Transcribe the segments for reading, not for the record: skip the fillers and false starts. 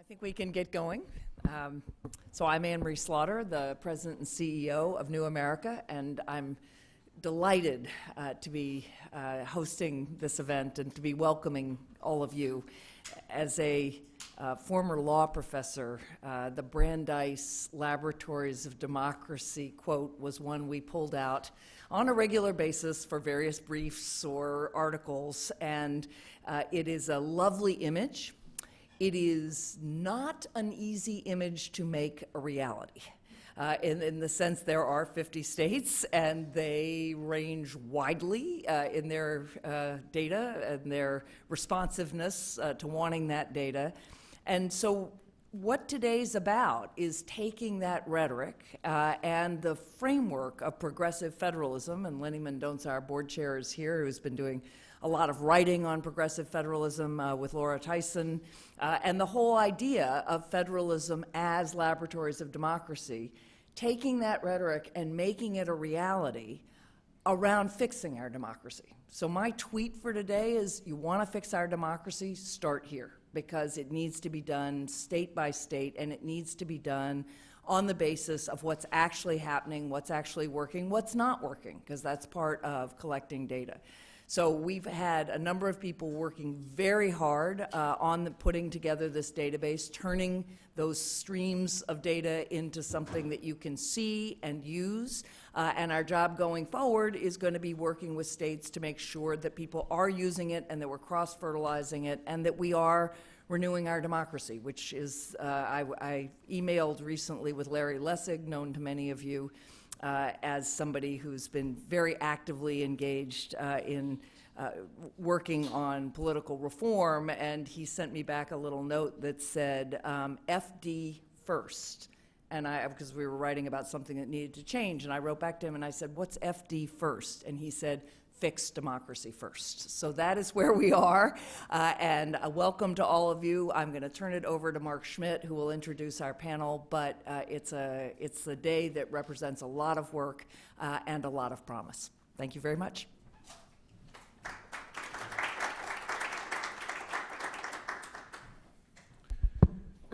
think we can get going. So I'm Anne-Marie Slaughter, the President and CEO of New America, and I'm delighted to be hosting this event and to be welcoming all of you. As a former law professor, the Brandeis Laboratories of Democracy quote was one we pulled out on a regular basis for various briefs or articles, and it is a lovely image. It is not an easy image to make a reality. In the sense there are 50 states and they range widely in their data and their responsiveness to wanting that data. And so what today's about is taking that rhetoric and the framework of progressive federalism, and Lenny Mendonca, our board chair, is here, who's been doing a lot of writing on progressive federalism with Laura Tyson, and the whole idea of federalism as laboratories of democracy, taking that rhetoric and making it a reality around fixing our democracy. So my tweet for today is, you want to fix our democracy, start here, because it needs to be done state by state, and it needs to be done on the basis of what's actually happening, what's actually working, what's not working, because that's part of collecting data. So we've had a number of people working very hard on putting together this database, turning those streams of data into something that you can see and use. And our job going forward is going to be working with states to make sure that people are using it and that we're cross-fertilizing it and that we are renewing our democracy, which is, I emailed recently with Larry Lessig, known to many of you, as somebody who's been very actively engaged in working on political reform, and he sent me back a little note that said, FD first. And because we were writing about something that needed to change, and I wrote back to him and I said, what's FD first? And he said, fix democracy first. So that is where we are, and welcome to all of you. I'm going to turn it over to Mark Schmidt, who will introduce our panel, but it's a day that represents a lot of work and a lot of promise. Thank you very much.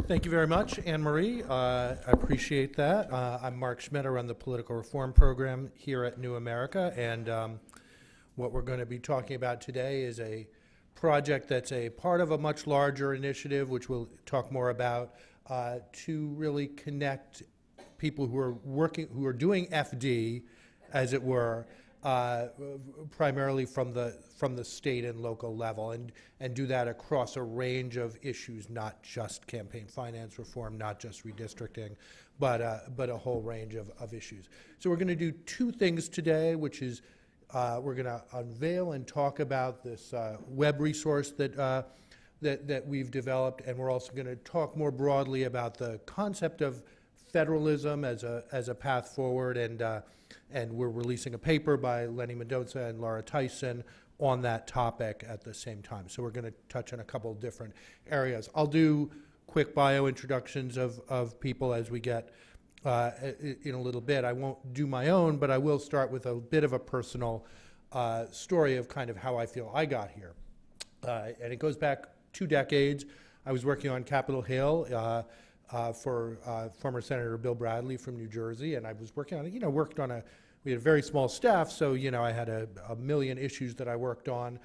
Thank you very much, Anne-Marie. I appreciate that. I'm Mark Schmidt. I run the Political Reform Program here at New America, and what we're going to be talking about today is a project that's a part of a much larger initiative, which we'll talk more about, to really connect people who are doing FD, as it were, primarily from the state and local level, and do that across a range of issues, not just campaign finance reform, not just redistricting, but a whole range of issues. So we're going to do two things today, which is we're going to unveil and talk about this web resource that we've developed, and we're also going to talk more broadly about the concept of federalism as a path forward, and we're releasing a paper by Lenny Mendonca and Laura Tyson on that topic at the same time. So we're going to touch on a couple of different areas. I'll do quick bio introductions of people as we get in a little bit. I won't do my own, but I will start with a bit of a personal story of kind of how I feel I got here. And it goes back 2 decades. I was working on Capitol Hill for former Senator Bill Bradley from New Jersey, and I was working on, we had a very small staff, so, I had a million issues that I worked on,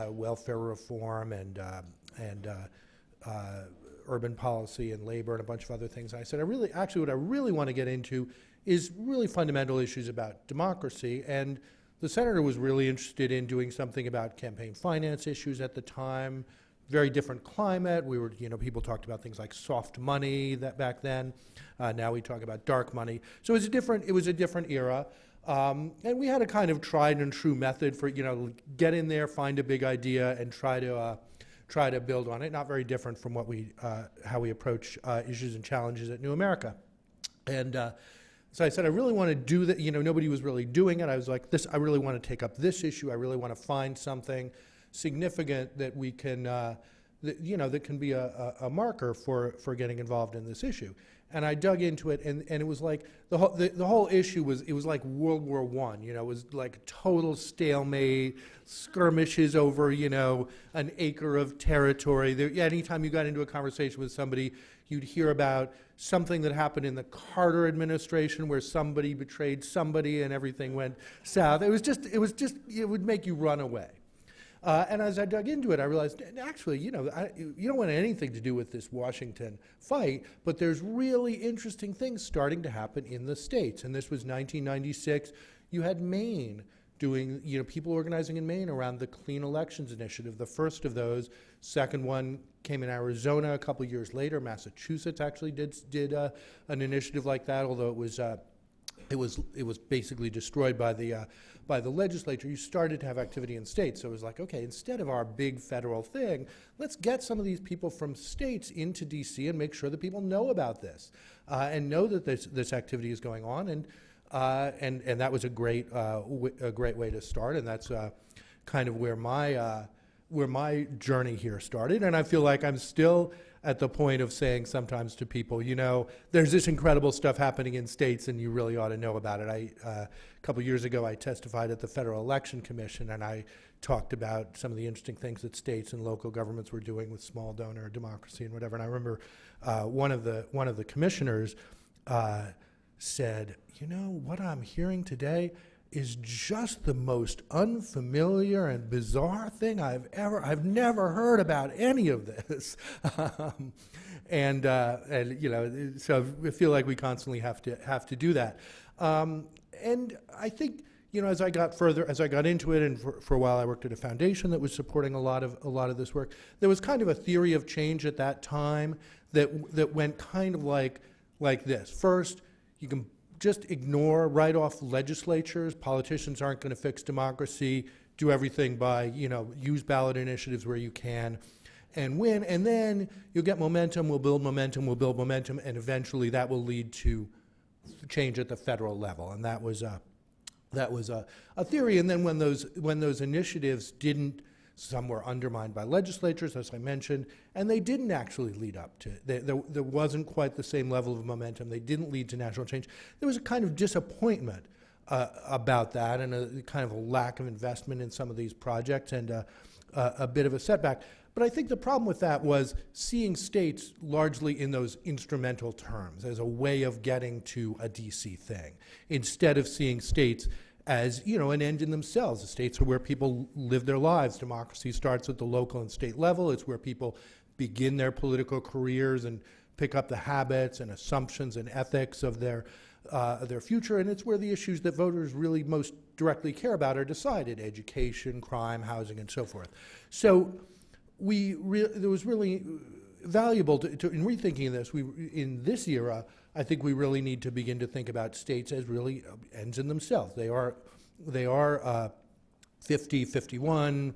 welfare reform and urban policy and labor and a bunch of other things. And I said, what I really want to get into is really fundamental issues about democracy. And the senator was really interested in doing something about campaign finance issues at the time. Very different climate. We were, people talked about things like soft money that back then. Now we talk about dark money. So it was a different era. And we had a kind of tried and true method for, get in there, find a big idea, and try to build on it. Not very different from how we approach issues and challenges at New America. And so I said, I really want to do that. Nobody was really doing it. I was like, I really want to take up this issue. I really want to find something significant that we can that can be a marker for getting involved in this issue. And I dug into it, and it was like the whole issue was, it was like World War I. It was like total stalemate, skirmishes over an acre of territory. Anytime you got into a conversation with somebody, you'd hear about something that happened in the Carter administration where somebody betrayed somebody and everything went south. It would make you run away. And as I dug into it, I realized, actually, you don't want anything to do with this Washington fight, but there's really interesting things starting to happen in the states. And this was 1996. You had Maine doing, people organizing in Maine around the Clean Elections Initiative, the first of those. Second one came in Arizona a couple years later. Massachusetts actually did an initiative like that, although it was basically destroyed by the legislature. You started to have activity in states, so it was like, okay, instead of our big federal thing, let's get some of these people from states into DC and make sure that people know about this and know that this activity is going on, and that was a great way to start, and that's kind of where my journey here started, and I feel like I'm still at the point of saying sometimes to people, there's this incredible stuff happening in states and you really ought to know about it. A couple years ago, I testified at the Federal Election Commission, and I talked about some of the interesting things that states and local governments were doing with small donor democracy and whatever. And I remember one of the commissioners said, what I'm hearing today is just the most unfamiliar and bizarre thing I've never heard about any of this. And so I feel like we constantly have to do that. And I think, as I got into it, and for a while I worked at a foundation that was supporting a lot of this work, there was kind of a theory of change at that time that went kind of like this. First, you can just write off legislatures. Politicians aren't going to fix democracy. Do everything by, use ballot initiatives where you can and win. And then you'll get momentum, we'll build momentum, and eventually that will lead to change at the federal level. And that was a theory. And then when those initiatives didn't, some were undermined by legislatures, as I mentioned, and they didn't actually lead up to, there wasn't quite the same level of momentum. They didn't lead to national change. There was a kind of disappointment about that, and a kind of a lack of investment in some of these projects, and a bit of a setback. But I think the problem with that was seeing states largely in those instrumental terms as a way of getting to a DC thing, instead of seeing states as, an end in themselves. The states are where people live their lives. Democracy starts at the local and state level. It's where people begin their political careers and pick up the habits and assumptions and ethics of their future, and it's where the issues that voters really most directly care about are decided: education, crime, housing, and so forth. So it was really valuable in rethinking this. In this era, I think we really need to begin to think about states as really ends in themselves. They are 50, 51,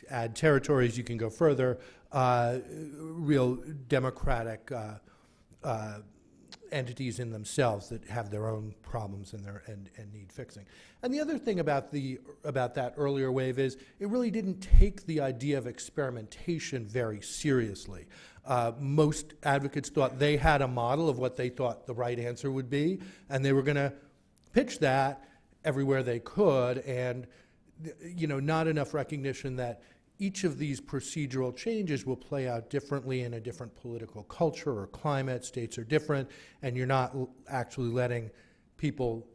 add territories, you can go further, real democratic entities in themselves that have their own problems and need fixing. And the other thing about that earlier wave is it really didn't take the idea of experimentation very seriously. Most advocates thought they had a model of what they thought the right answer would be, and they were going to pitch that everywhere they could, and not enough recognition that each of these procedural changes will play out differently in a different political culture or climate. States are different, and you're not actually letting people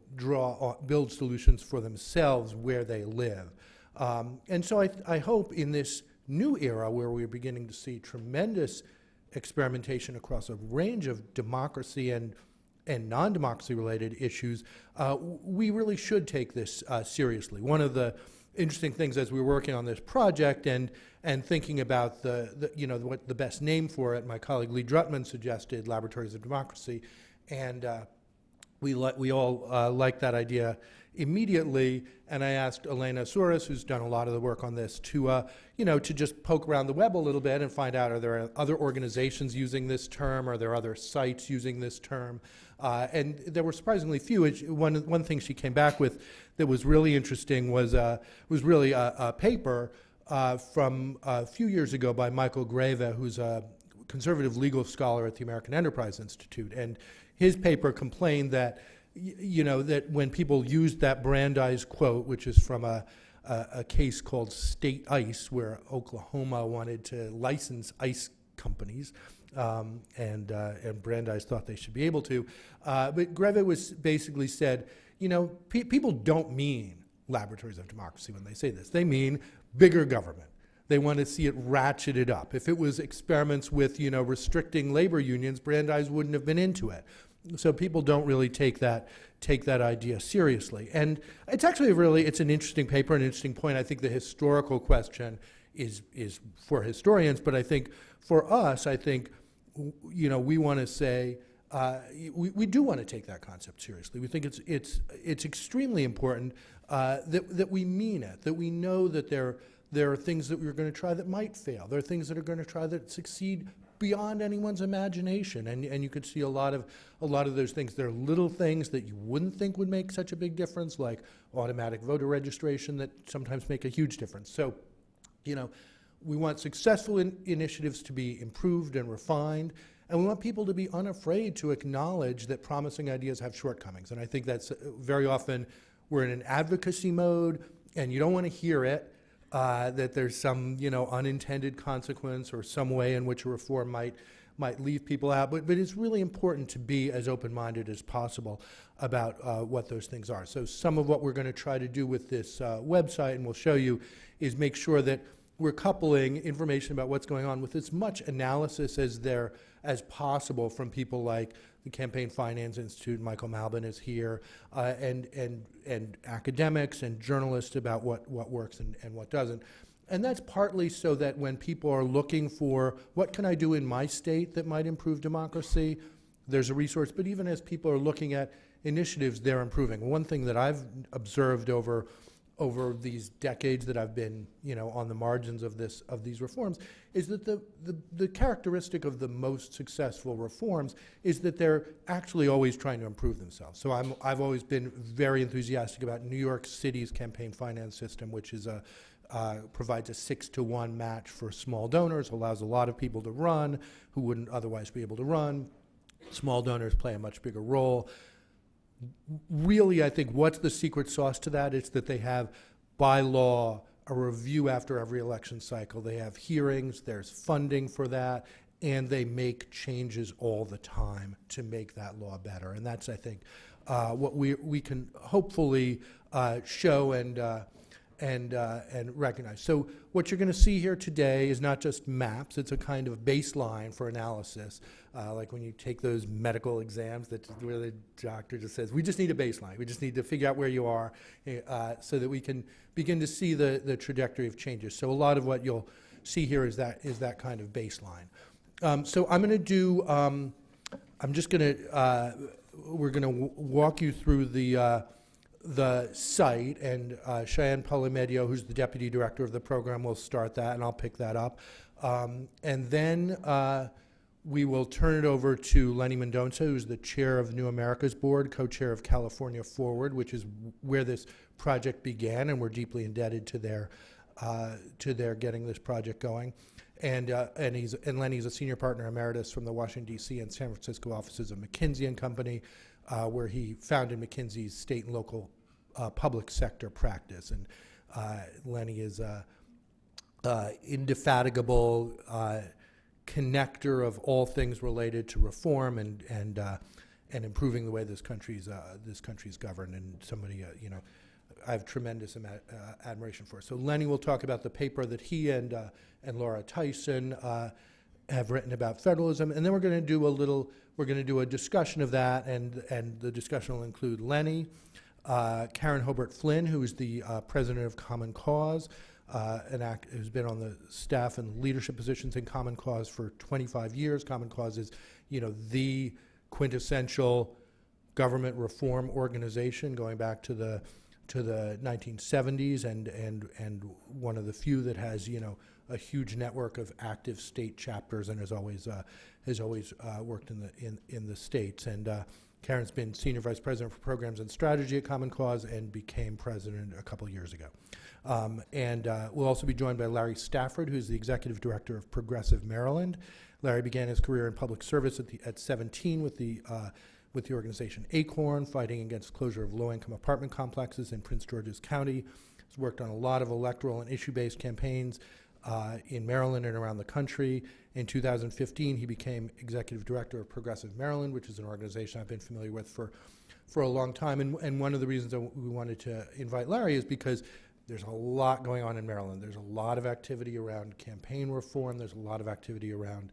build solutions for themselves where they live. And so I hope in this new era where we're beginning to see tremendous experimentation across a range of democracy and non-democracy related issues, we really should take this seriously. One of the interesting things as we were working on this project and thinking about what the best name for it, my colleague Lee Drutman suggested Laboratories of Democracy, and we all liked that idea immediately, and I asked Elena Souris, who's done a lot of the work on this, to just poke around the web a little bit and find out, are there other organizations using this term? Are there other sites using this term? And there were surprisingly few. One thing she came back with that was really interesting was really a paper from a few years ago by Michael Greve, who's a conservative legal scholar at the American Enterprise Institute. And his paper complained that, that when people used that Brandeis quote, which is from a case called State Ice, where Oklahoma wanted to license ice companies, and Brandeis thought they should be able to. But Greve was basically said, people don't mean laboratories of democracy when they say this. They mean bigger government. They want to see it ratcheted up. If it was experiments with, restricting labor unions, Brandeis wouldn't have been into it. So people don't really take that idea seriously. And it's actually it's an interesting paper, an interesting point. I think the historical question is for historians, but I think for us, we want to say, we do want to take that concept seriously. We think it's extremely important that we mean it, that we know that there are things that we're going to try that might fail. There are things that are going to try that succeed beyond anyone's imagination, and you could see a lot of those things. There are little things that you wouldn't think would make such a big difference, like automatic voter registration, that sometimes make a huge difference. So, we want successful initiatives to be improved and refined, and we want people to be unafraid to acknowledge that promising ideas have shortcomings. And I think that's very often we're in an advocacy mode, and you don't want to hear it, that there's some, unintended consequence or some way in which a reform might leave people out. But it's really important to be as open-minded as possible about what those things are. So some of what we're going to try to do with this website, and we'll show you, is make sure that we're coupling information about what's going on with as much analysis as possible from people like the Campaign Finance Institute. Michael Malbin is here, and academics and journalists about what works and what doesn't. And that's partly so that when people are looking for what can I do in my state that might improve democracy, there's a resource. But even as people are looking at initiatives, they're improving. One thing that I've observed over these decades that I've been, on the margins of these reforms, is that the characteristic of the most successful reforms is that they're actually always trying to improve themselves. So I've always been very enthusiastic about New York City's campaign finance system, which is provides a 6-to-1 match for small donors, allows a lot of people to run who wouldn't otherwise be able to run. Small donors play a much bigger role. Really, I think what's the secret sauce to that is that they have, by law, a review after every election cycle. They have hearings, there's funding for that, and they make changes all the time to make that law better. And that's, I think, what we can hopefully show and recognize. So what you're going to see here today is not just maps, it's a kind of baseline for analysis. Like when you take those medical exams where the doctor just says, we just need a baseline. We just need to figure out where you are so that we can begin to see the trajectory of changes. So a lot of what you'll see here is that kind of baseline. So I'm going to do, we're going to walk you through the site, and Cheyenne Polimedio, who's the deputy director of the program, will start that, and I'll pick that up. And then we will turn it over to Lenny Mendonça, who's the chair of New America's board, co-chair of California Forward, which is where this project began, and we're deeply indebted to their getting this project going. And Lenny's a senior partner emeritus from the Washington, D.C. and San Francisco offices of McKinsey and Company, where he founded McKinsey's state and local public sector practice. And Lenny is indefatigable connector of all things related to reform and improving the way this country's governed, and somebody I have tremendous admiration for. So Lenny will talk about the paper that he and Laura Tyson have written about federalism, and then we're going to do a discussion of that, and the discussion will include Lenny, Karen Hobart Flynn, who is the president of Common Cause, who's been on the staff and leadership positions in Common Cause for 25 years. Common Cause is, the quintessential government reform organization going back to the 1970s, and one of the few that has, a huge network of active state chapters, and has always worked in the states. And Karen's been Senior Vice President for Programs and Strategy at Common Cause and became president a couple years ago. We'll also be joined by Larry Stafford, who's the Executive Director of Progressive Maryland. Larry began his career in public service at 17 with the organization Acorn, fighting against closure of low-income apartment complexes in Prince George's County. He's worked on a lot of electoral and issue-based campaigns in Maryland and around the country. In 2015, he became Executive Director of Progressive Maryland, which is an organization I've been familiar with for a long time. And one of the reasons that we wanted to invite Larry is because there's a lot going on in Maryland. There's a lot of activity around campaign reform. There's a lot of activity around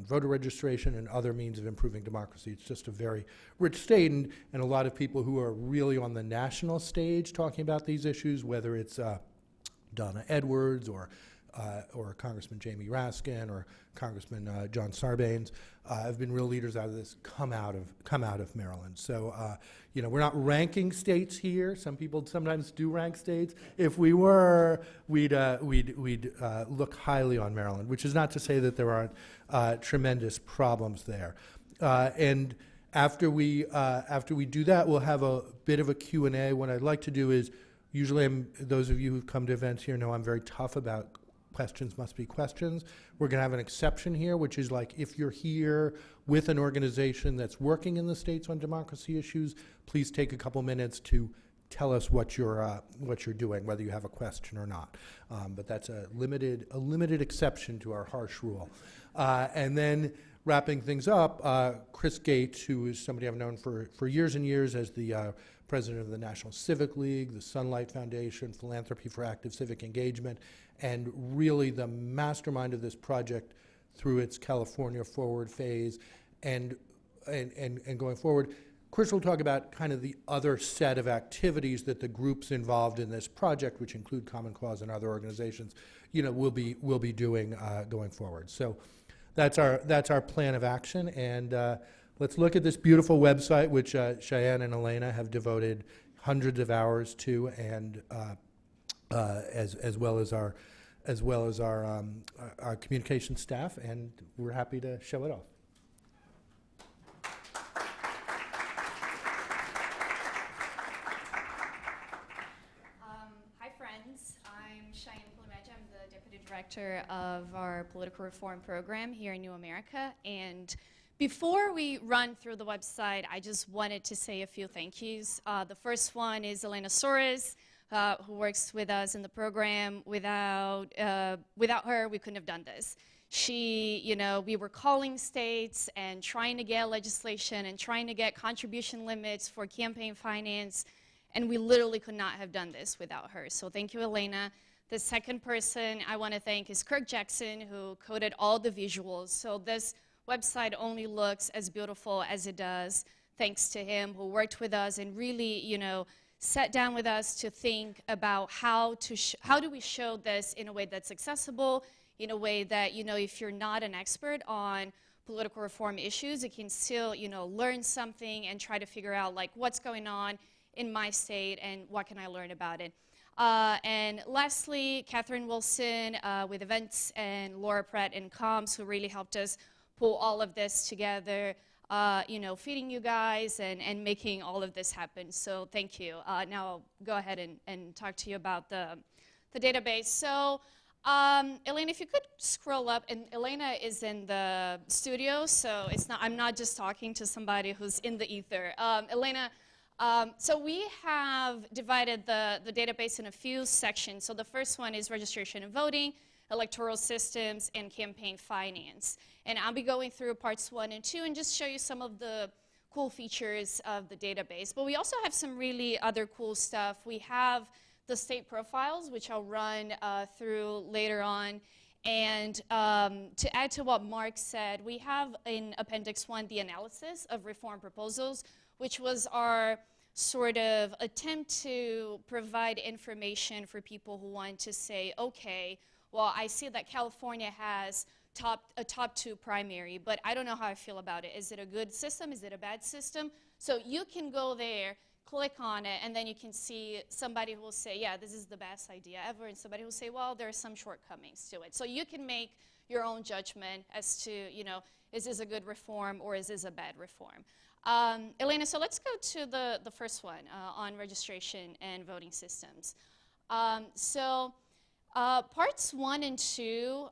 voter registration and other means of improving democracy. It's just a very rich state, and a lot of people who are really on the national stage talking about these issues, whether it's Donna Edwards or Congressman Jamie Raskin or Congressman John Sarbanes, have been real leaders out of this, come out of Maryland. So, we're not ranking states here. Some people sometimes do rank states. If we were, we'd look highly on Maryland, which is not to say that there aren't tremendous problems there. And after we do that, we'll have a bit of a Q&A. What I'd like to do is, usually those of you who've come to events here know I'm very tough about questions must be questions. We're going to have an exception here, which is like if you're here with an organization that's working in the states on democracy issues, please take a couple minutes to tell us what you're doing, whether you have a question or not. But that's a limited exception to our harsh rule. And then wrapping things up, Chris Gates, who is somebody I've known for years and years as the president of the National Civic League, the Sunlight Foundation, Philanthropy for Active Civic Engagement, and really the mastermind of this project through its California Forward phase and going forward. Chris will talk about kind of the other set of activities that the groups involved in this project, which include Common Cause and other organizations, will be doing going forward. So that's our plan of action, and let's look at this beautiful website, which Cheyenne and Elena have devoted hundreds of hours to, and as well as our communication staff, and we're happy to show it off. Hi, friends. I'm Cheyenne Pulimeja. I'm the Deputy Director of our Political Reform Program here in New America. And before we run through the website, I just wanted to say a few thank yous. The first one is Elena Soares, who works with us in the program. Without her, we couldn't have done this. She, we were calling states and trying to get legislation and trying to get contribution limits for campaign finance, and we literally could not have done this without her. So thank you, Elena. The second person I want to thank is Kirk Jackson, who coded all the visuals. So this website only looks as beautiful as it does, thanks to him, who worked with us and really, sat down with us to think about how do we show this in a way that's accessible, in a way that, if you're not an expert on political reform issues, you can still, learn something and try to figure out, like, what's going on in my state and what can I learn about it. And lastly, Catherine Wilson with events, and Laura Pratt in comms, who really helped us pull all of this together, feeding you guys and making all of this happen. So thank you. Now I'll go ahead and talk to you about the database. So Elena, if you could scroll up, and Elena is in the studio, so I'm not just talking to somebody who's in the ether. Elena, so we have divided the database in a few sections. So the first one is registration and voting, electoral systems, and campaign finance. And I'll be going through parts 1 and 2 and just show you some of the cool features of the database. But we also have some really other cool stuff. We have the state profiles, which I'll run through later on. And to add to what Mark said, we have in Appendix 1 the analysis of reform proposals, which was our sort of attempt to provide information for people who want to say, okay, well, I see that California has a top 2 primary, but I don't know how I feel about it. Is it a good system? Is it a bad system? So you can go there, click on it, and then you can see somebody who will say, yeah, this is the best idea ever, and somebody will say, well, there are some shortcomings to it. So you can make your own judgment as to, is this a good reform or is this a bad reform? Elena, so let's go to the first one on registration and voting systems. Parts 1 and 2,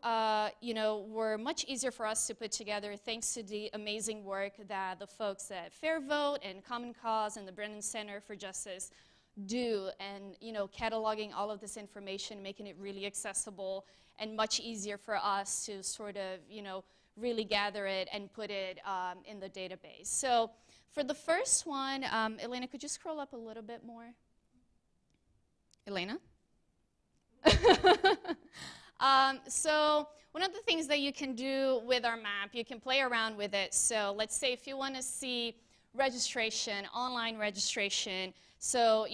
were much easier for us to put together thanks to the amazing work that the folks at Fair Vote and Common Cause and the Brennan Center for Justice do, and cataloging all of this information, making it really accessible and much easier for us to sort of really gather it and put it in the database. So for the first one, Elena, could you scroll up a little bit more? Elena? So one of the things that you can do with our map, you can play around with it. So let's say if you want to see registration, online registration, so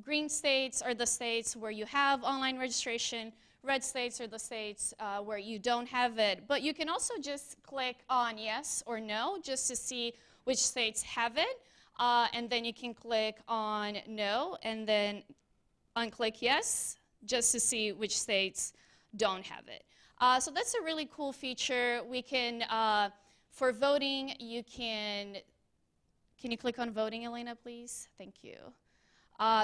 green states are the states where you have online registration, red states are the states where you don't have it. But you can also just click on yes or no just to see which states have it. And then you can click on no and then unclick yes just to see which states don't have it. So that's a really cool feature. We can, for voting, can you click on voting, Elena, please? Thank you.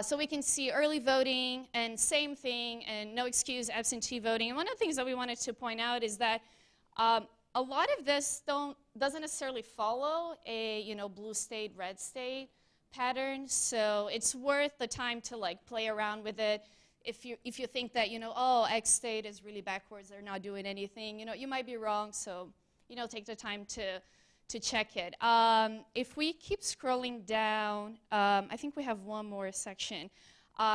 So we can see early voting and same thing and no excuse absentee voting. And one of the things that we wanted to point out is that a lot of this doesn't necessarily follow a blue state, red state pattern. So it's worth the time to play around with it. If you think that oh, X state is really backwards, they're not doing anything, you might be wrong. So take the time to check it. If we keep scrolling down, I think we have one more section.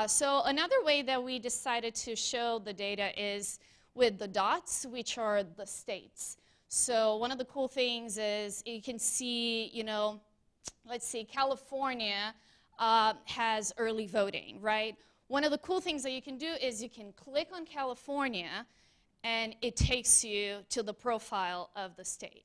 So another way that we decided to show the data is with the dots, which are the states. So one of the cool things is you can see, let's see, California has early voting, right? One of the cool things that you can do is you can click on California and it takes you to the profile of the state.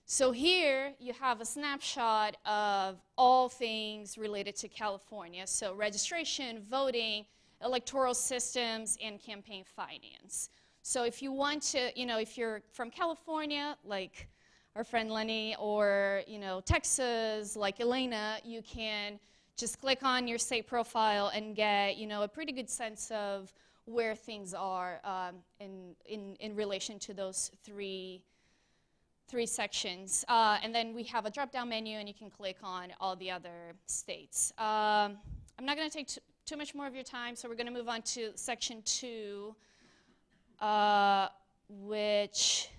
So here you have a snapshot of all things related to California. So registration, voting, electoral systems, and campaign finance. So if you want to, if you're from California, like our friend Lenny, or Texas, like Elena, you can just click on your state profile and get a pretty good sense of where things are in relation to those three sections. And then we have a drop-down menu, and you can click on all the other states. I'm not going to take too much more of your time, so we're going to move on to section 2, which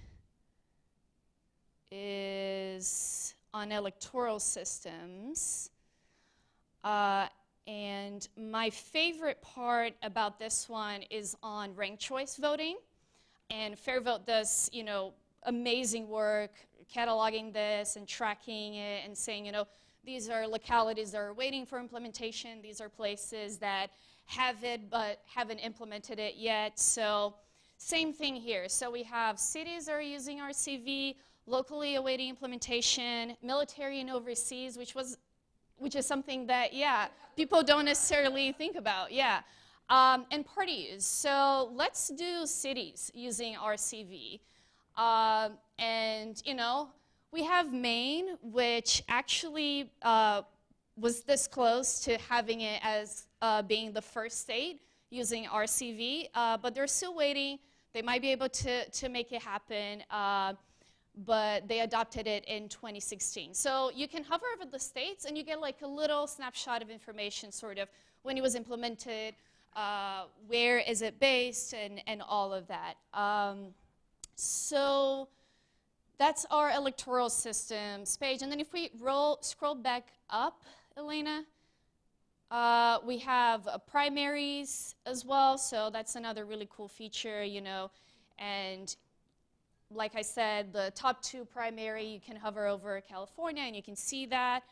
is on electoral systems. And my favorite part about this one is on ranked choice voting. And Fair Vote does, amazing work cataloging this and tracking it and saying, these are localities that are waiting for implementation. These are places that have it but haven't implemented it yet. So same thing here. So we have cities that are using RCV, locally awaiting implementation, military and overseas, which is something that, people don't necessarily think about, and parties. So let's do cities using RCV. And, we have Maine, which actually was this close to having it as being the first state using RCV, but they're still waiting. They might be able to make it happen, but they adopted it in 2016. So you can hover over the states, and you get a little snapshot of information, sort of when it was implemented, where is it based, and all of that. So that's our electoral systems page. And then if we scroll back up, Elena, we have primaries as well. So that's another really cool feature, and like I said, the top 2 primary, you can hover over California and you can see that.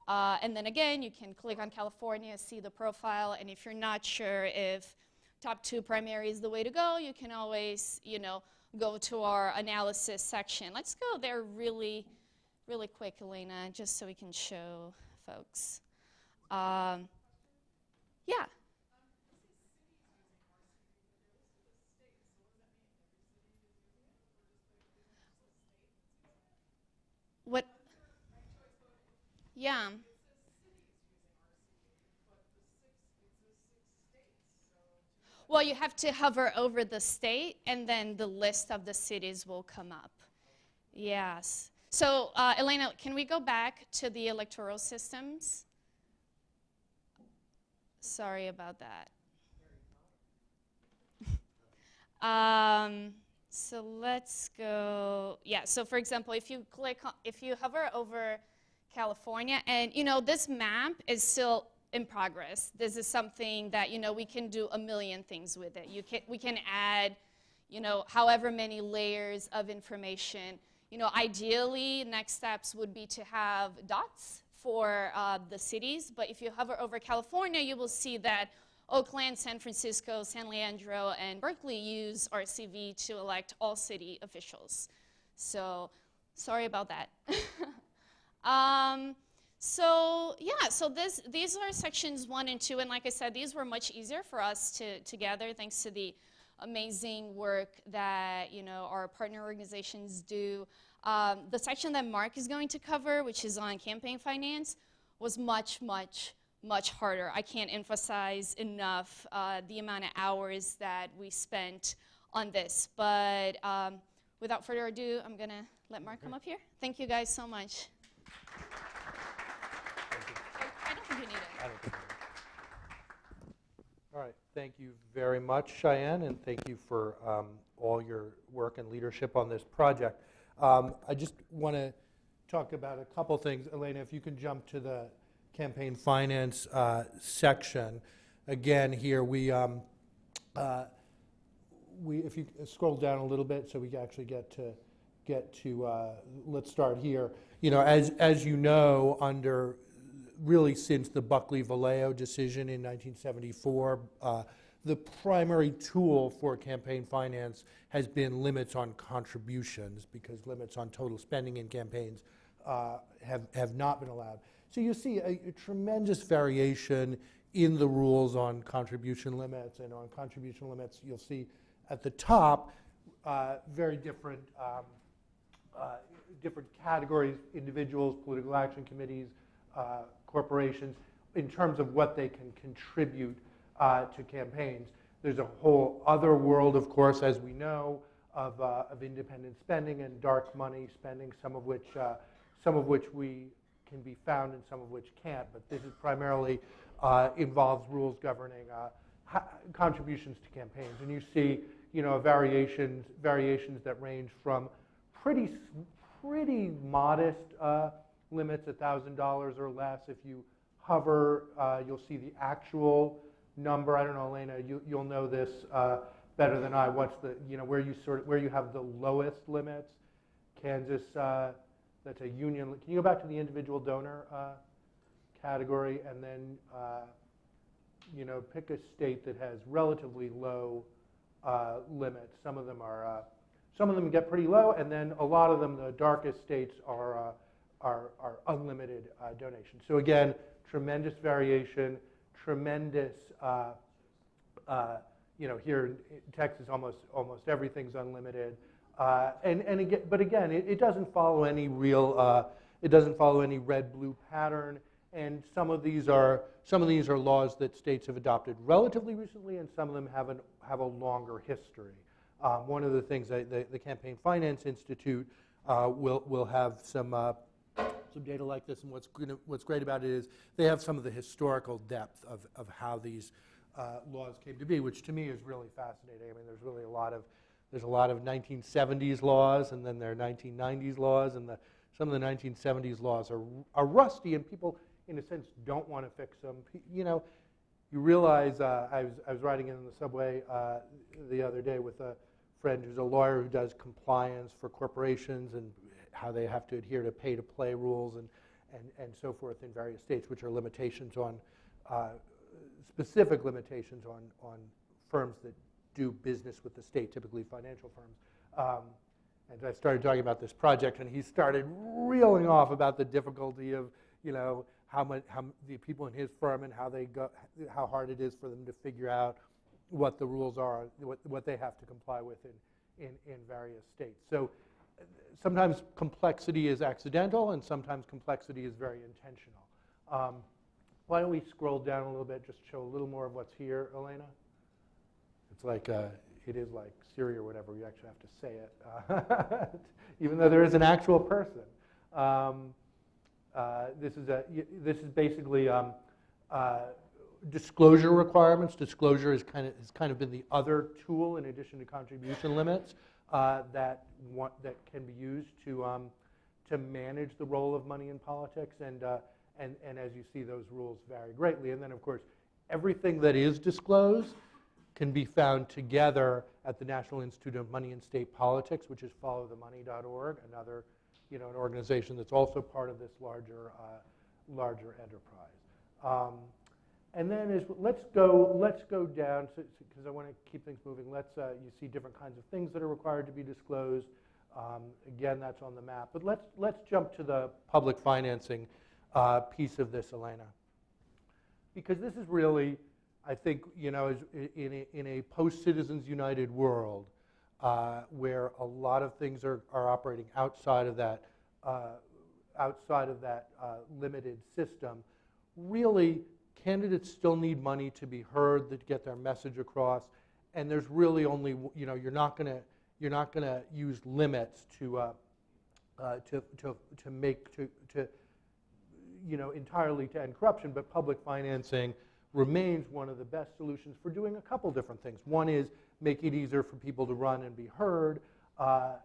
And then again, you can click on California, see the profile, and if you're not sure if top 2 primary is the way to go, you can always, go to our analysis section. Let's go there really, really quick, Elena, just so we can show folks. Yeah. What? Yeah. Well, you have to hover over the state, and then the list of the cities will come up. Yes. So, Elena, can we go back to the electoral systems? Sorry about that. So let's go. Yeah. So, for example, if you hover over California, and this map is still in progress. This is something that we can do a million things with it. We can add, however many layers of information. Ideally, next steps would be to have dots for the cities. But if you hover over California, you will see that Oakland, San Francisco, San Leandro, and Berkeley use RCV to elect all city officials. So sorry about that. So these are sections 1 and 2, and like I said, these were much easier for us to gather thanks to the amazing work that our partner organizations do. The section that Mark is going to cover, which is on campaign finance, was much harder. I can't emphasize enough the amount of hours that we spent on this. But without further ado, I'm going to let Mark come up here. Thank you guys so much. I don't think you need it. All right, thank you very much, Cheyenne, and thank you for all your work and leadership on this project. I just want to talk about a couple things. Elena, if you can jump to the campaign finance section. Again, here if you scroll down a little bit so we can actually get to let's start here. As you know, under really since the Buckley-Vallejo decision in 1974, the primary tool for campaign finance has been limits on contributions, because limits on total spending in campaigns have not been allowed. So you see a tremendous variation in the rules on contribution limits, and on contribution limits you'll see at the top very different categories: individuals, political action committees, corporations, in terms of what they can contribute to campaigns. There's a whole other world, of course, as we know, of independent spending and dark money spending, some of which we can be found and some of which can't. But this is primarily involves rules governing contributions to campaigns, and you see, variations that range from pretty modest limits, $1,000 or less. If you hover, you'll see the actual number. I don't know, Elena, you'll know this better than I. What's the, where you have the lowest limits? Kansas, that's a union. Can you go back to the individual donor category, and then pick a state that has relatively low limits. Some of them get pretty low, and then a lot of them, the darkest states, are unlimited donations. So again, tremendous variation, tremendous. Here in Texas, almost everything's unlimited, but again, it doesn't follow any real. It doesn't follow any red-blue pattern, and some of these are laws that states have adopted relatively recently, and some of them have a longer history. One of the things that the Campaign Finance Institute will have some data like this, and what's great about it is they have some of the historical depth of how these laws came to be, which to me is really fascinating. I mean, there's really a lot of 1970s laws, and then there are 1990s laws, and some of the 1970s laws are rusty, and people, in a sense, don't want to fix them. You realize, I was riding in the subway the other day with a friend who's a lawyer who does compliance for corporations and how they have to adhere to pay-to-play rules and so forth in various states, which are limitations on, specific limitations on firms that do business with the state, typically financial firms. And I started talking about this project, and he started reeling off about the difficulty of, how the people in his firm and how hard it is for them to figure out what the rules are, what they have to comply with in various states. So sometimes complexity is accidental and sometimes complexity is very intentional. Why don't we scroll down a little bit, just show a little more of what's here, Elena? It's like, it is like Siri or whatever, you actually have to say it, even though there is an actual person. This is basically disclosure requirements. Disclosure has kind of been the other tool in addition to contribution limits that can be used to manage the role of money in politics. And as you see, those rules vary greatly. And then, of course, everything that is disclosed can be found together at the National Institute of Money and State Politics, which is followthemoney.org, another, an organization that's also part of this larger enterprise. And then let's go down because I want to keep things moving. You see different kinds of things that are required to be disclosed. Again, that's on the map. But let's jump to the public financing piece of this, Elena, because this is really, I think, in a post-Citizens United world where a lot of things are operating outside of that limited system. Really, candidates still need money to be heard, to get their message across, and there's really only, you're not going to use limits entirely to end corruption, but public financing remains one of the best solutions for doing a couple different things. One is make it easier for people to run and be heard, but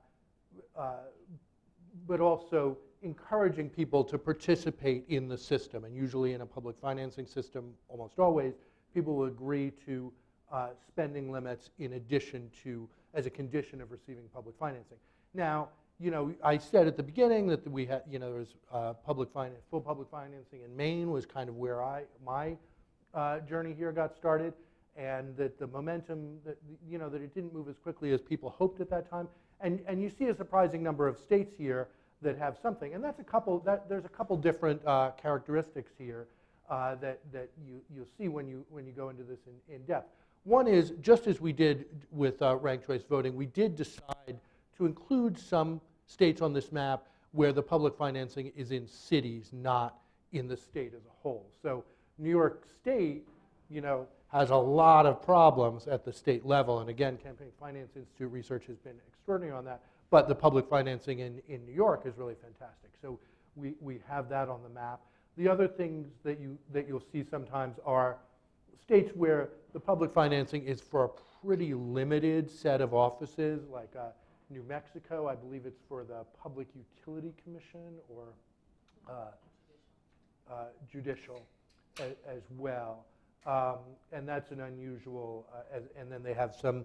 also encouraging people to participate in the system. And usually in a public financing system, almost always, people will agree to spending limits in addition to, as a condition of receiving public financing. Now, I said at the beginning that we had, there was full public financing in Maine was kind of where my journey here got started, and that the momentum, that it didn't move as quickly as people hoped at that time. And you see a surprising number of states here that have something, and there's a couple different characteristics here that you'll see when you go into this in depth. One is, just as we did with ranked choice voting, we did decide to include some states on this map where the public financing is in cities, not in the state as a whole. So New York State, has a lot of problems at the state level, and again, Campaign Finance Institute research has been extraordinary on that. But the public financing in New York is really fantastic. So we have that on the map. The other things that you'll see sometimes are states where the public financing is for a pretty limited set of offices, like New Mexico, I believe it's for the Public Utility Commission, or judicial as well. And that's an unusual, and then they have some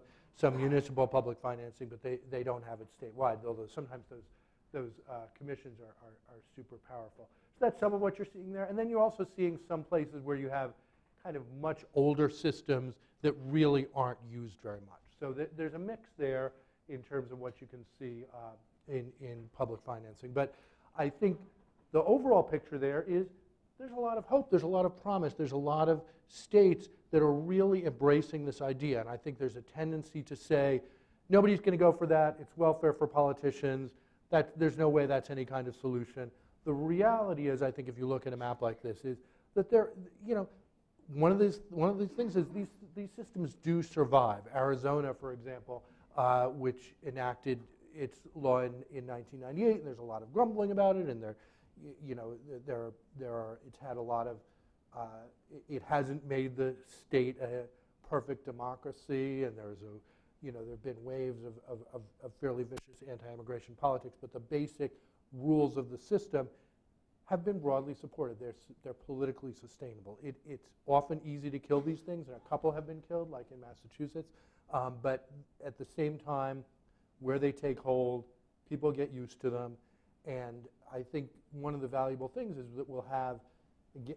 municipal public financing, but they don't have it statewide, although sometimes those commissions are super powerful. So that's some of what you're seeing there. And then you're also seeing some places where you have kind of much older systems that really aren't used very much. So there's a mix there in terms of what you can see in public financing. But I think the overall picture there is there's a lot of hope, there's a lot of promise, there's a lot of states that are really embracing this idea. And I think there's a tendency to say, nobody's going to go for that, it's welfare for politicians, there's no way that's any kind of solution. The reality is, I think if you look at a map like this, is that one of these things is these systems do survive. Arizona, for example, which enacted its law in 1998, and there's a lot of grumbling about it, and it's had a lot of, it hasn't made the state a perfect democracy, and there have been waves of fairly vicious anti-immigration politics, but the basic rules of the system have been broadly supported. They're politically sustainable. It's often easy to kill these things, and a couple have been killed, like in Massachusetts, but at the same time, where they take hold, people get used to them, and I think one of the valuable things is that we'll have,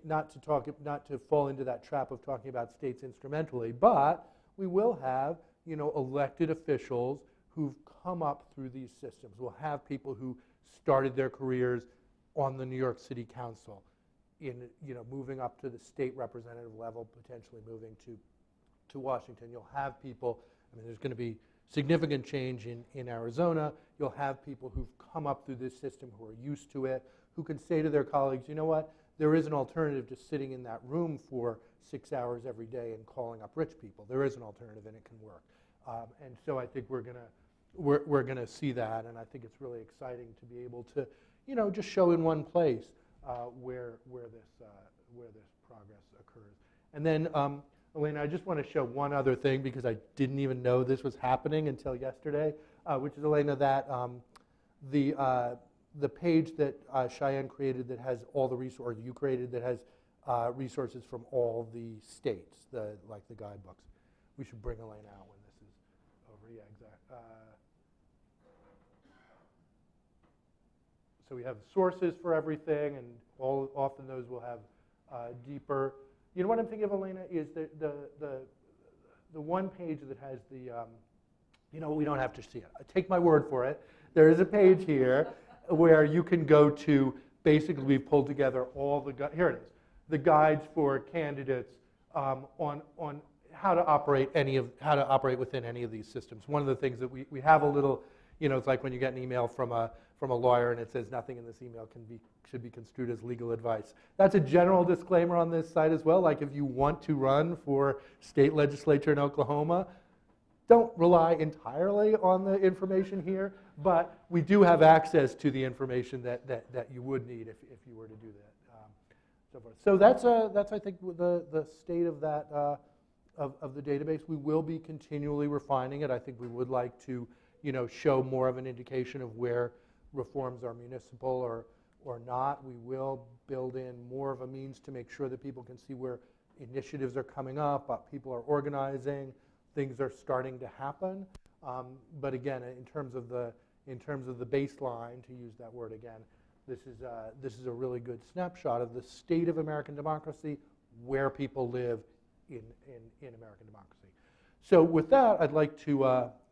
not to fall into that trap of talking about states instrumentally, but we will have, elected officials who've come up through these systems. We'll have people who started their careers on the New York City Council, moving up to the state representative level, potentially moving to Washington. You'll have people, there's going to be significant change in Arizona. You'll have people who've come up through this system who are used to it, who can say to their colleagues, you know what, there is an alternative to sitting in that room for 6 hours every day and calling up rich people. There is an alternative and it can work. And so I think we're gonna see that, and I think it's really exciting to be able to, you know, just show in one place where this progress occurs. And then, Elena, I just want to show one other thing because I didn't even know this was happening until yesterday, which is, Elena, that the page that Cheyenne created that has all the resources, you created that has resources from all the states, like the guidebooks. We should bring Elena out when this is over. Yeah, exactly. So we have sources for everything, and often those will have deeper. You know what I'm thinking of, Elena, is the one page that has the, you know, we don't have to see it. Take my word for it. There is a page here where you can go to, basically we've pulled together all the, here it is, the guides for candidates on how to operate within any of these systems. One of the things that we have a little, you know, it's like when you get an email from a lawyer and it says nothing in this email should be construed as legal advice. That's a general disclaimer on this site as well. Like if you want to run for state legislature in Oklahoma, don't rely entirely on the information here, but we do have access to the information that you would need if you were to do that. So that's I think the state of that of the database. We will be continually refining it. I think we would like to, you know, show more of an indication of where reforms are municipal or not. We will build in more of a means to make sure that people can see where initiatives are coming up, people are organizing, things are starting to happen. But again, in terms of the baseline, to use that word again, this is a really good snapshot of the state of American democracy, where people live in American democracy. So with that, I'd like to,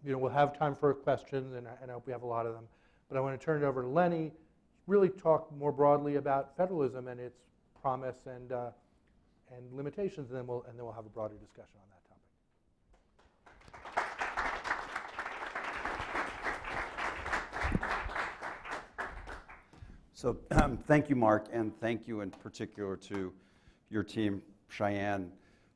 you know, we'll have time for questions, and I hope we have a lot of them. But I want to turn it over to Lenny, really talk more broadly about federalism and its promise and limitations, and then we'll have a broader discussion on that topic. So thank you, Mark, and thank you in particular to your team, Cheyenne,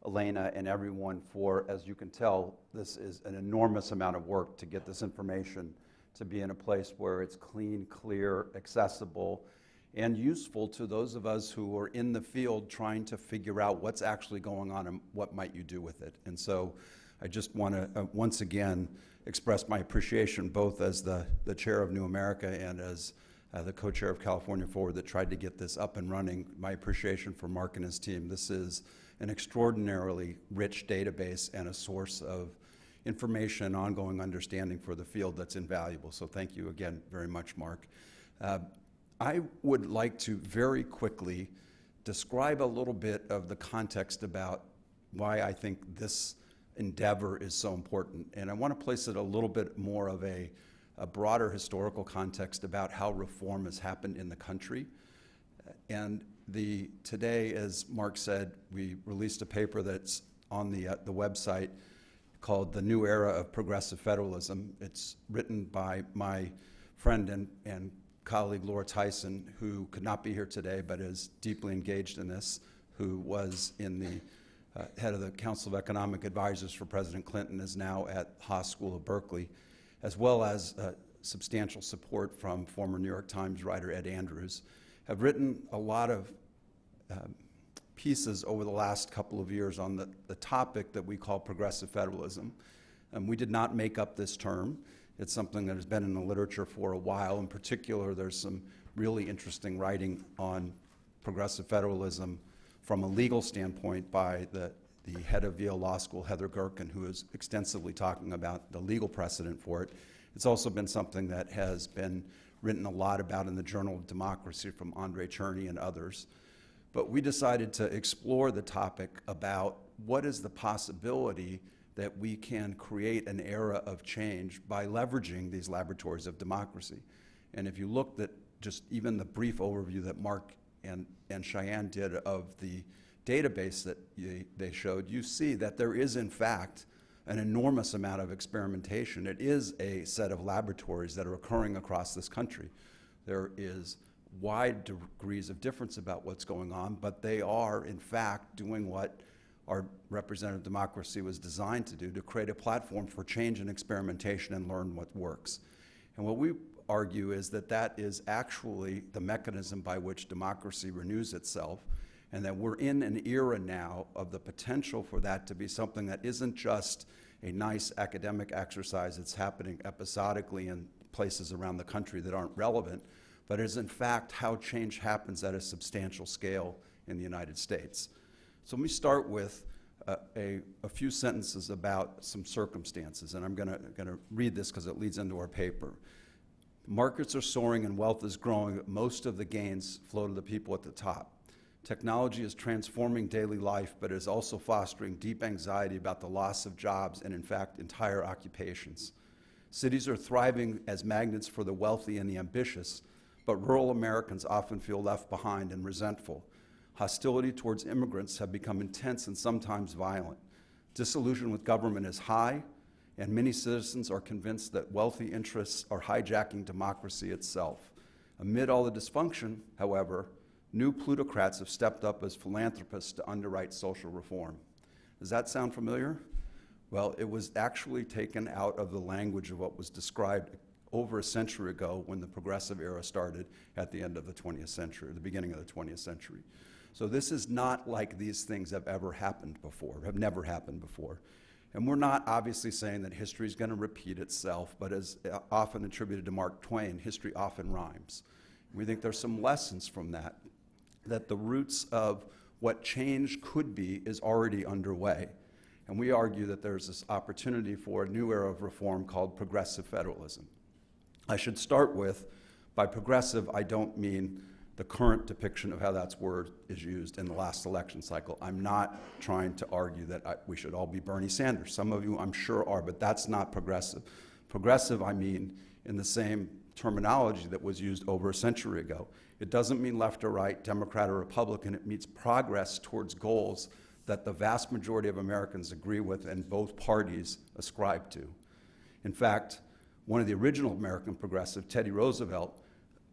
Elena, and everyone for, as you can tell, this is an enormous amount of work to get this information to be in a place where it's clean, clear, accessible, and useful to those of us who are in the field trying to figure out what's actually going on and what might you do with it. And so I just want to once again express my appreciation both as the chair of New America and as the co-chair of California Forward that tried to get this up and running. My appreciation for Mark and his team. This is an extraordinarily rich database and a source of information and ongoing understanding for the field that's invaluable. So thank you again very much, Mark. I would like to very quickly describe a little bit of the context about why I think this endeavor is so important. And I want to place it a little bit more of a broader historical context about how reform has happened in the country. And today, as Mark said, we released a paper that's on the website called The New Era of Progressive Federalism. It's written by my friend and colleague Laura Tyson, who could not be here today but is deeply engaged in this, who was in the head of the Council of Economic Advisors for President Clinton, is now at Haas School of Berkeley, as well as substantial support from former New York Times writer Ed Andrews, have written a lot of pieces over the last couple of years on the topic that we call progressive federalism. We did not make up this term. It's something that has been in the literature for a while. In particular, there's some really interesting writing on progressive federalism from a legal standpoint by the head of Yale Law School, Heather Gerken, who is extensively talking about the legal precedent for it. It's also been something that has been written a lot about in the Journal of Democracy from Andre Cherney and others. But we decided to explore the topic about what is the possibility that we can create an era of change by leveraging these laboratories of democracy. And if you looked at just even the brief overview that Mark and Cheyenne did of the database that they showed, you see that there is in fact an enormous amount of experimentation. It is a set of laboratories that are occurring across this country. There is wide degrees of difference about what's going on, but they are, in fact, doing what our representative democracy was designed to do, to create a platform for change and experimentation and learn what works. And what we argue is that that is actually the mechanism by which democracy renews itself, and that we're in an era now of the potential for that to be something that isn't just a nice academic exercise that's happening episodically in places around the country that aren't relevant, but is in fact how change happens at a substantial scale in the United States. So let me start with a few sentences about some circumstances, and I'm gonna read this because it leads into our paper. Markets are soaring and wealth is growing, but most of the gains flow to the people at the top. Technology is transforming daily life, but is also fostering deep anxiety about the loss of jobs and, in fact, entire occupations. Cities are thriving as magnets for the wealthy and the ambitious, but rural Americans often feel left behind and resentful. Hostility towards immigrants have become intense and sometimes violent. Disillusion with government is high, and many citizens are convinced that wealthy interests are hijacking democracy itself. Amid all the dysfunction, however, new plutocrats have stepped up as philanthropists to underwrite social reform. Does that sound familiar? Well, it was actually taken out of the language of what was described over a century ago when the progressive era started at the end of the 20th century, or the beginning of the 20th century. So this is not like these things have ever happened before, have never happened before. And we're not obviously saying that history is going to repeat itself, but as often attributed to Mark Twain, history often rhymes. We think there's some lessons from that the roots of what change could be is already underway. And we argue that there's this opportunity for a new era of reform called progressive federalism. I should start with, by progressive, I don't mean the current depiction of how that word is used in the last election cycle. I'm not trying to argue that we should all be Bernie Sanders. Some of you, I'm sure, are, but that's not progressive. Progressive, I mean, in the same terminology that was used over a century ago. It doesn't mean left or right, Democrat or Republican. It means progress towards goals that the vast majority of Americans agree with and both parties ascribe to. In fact, one of the original American progressive, Teddy Roosevelt,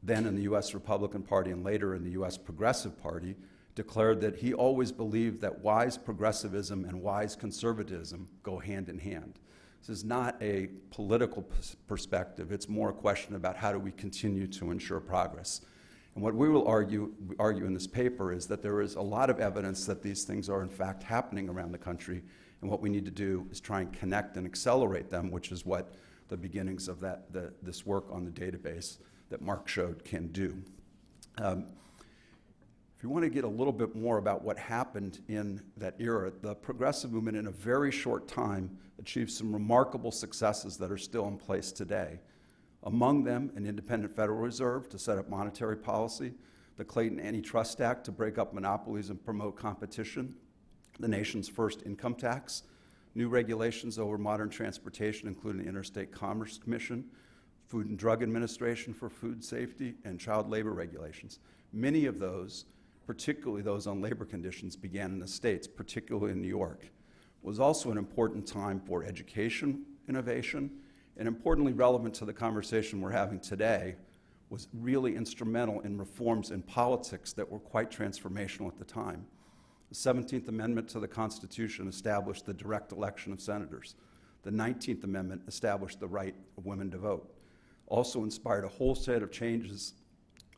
then in the U.S. Republican Party and later in the U.S. Progressive Party, declared that he always believed that wise progressivism and wise conservatism go hand in hand. This is not a political perspective. It's more a question about how do we continue to ensure progress. And what we will argue in this paper is that there is a lot of evidence that these things are in fact happening around the country, and what we need to do is try and connect and accelerate them, which is what the beginnings of this work on the database that Mark showed can do. If you want to get a little bit more about what happened in that era, the progressive movement in a very short time achieved some remarkable successes that are still in place today. Among them, an independent Federal Reserve to set up monetary policy, the Clayton Antitrust Act to break up monopolies and promote competition, the nation's first income tax, new regulations over modern transportation, including the Interstate Commerce Commission, Food and Drug Administration for food safety, and child labor regulations. Many of those, particularly those on labor conditions, began in the States, particularly in New York. It was also an important time for education innovation, and importantly relevant to the conversation we're having today, was really instrumental in reforms in politics that were quite transformational at the time. The 17th Amendment to the Constitution established the direct election of senators. The 19th Amendment established the right of women to vote. Also inspired a whole set of changes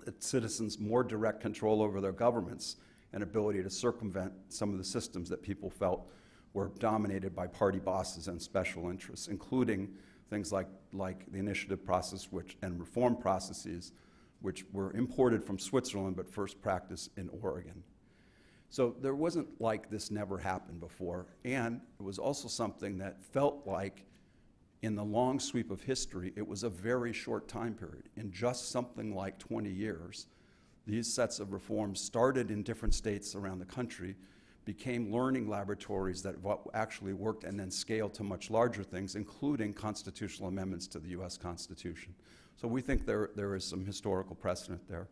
that citizens more direct control over their governments and ability to circumvent some of the systems that people felt were dominated by party bosses and special interests, including things like the initiative process and reform processes, which were imported from Switzerland but first practiced in Oregon. So there wasn't like this never happened before, and it was also something that felt like in the long sweep of history, it was a very short time period. In just something like 20 years, these sets of reforms started in different states around the country, became learning laboratories that actually worked, and then scaled to much larger things, including constitutional amendments to the U.S. Constitution. So we think there is some historical precedent there.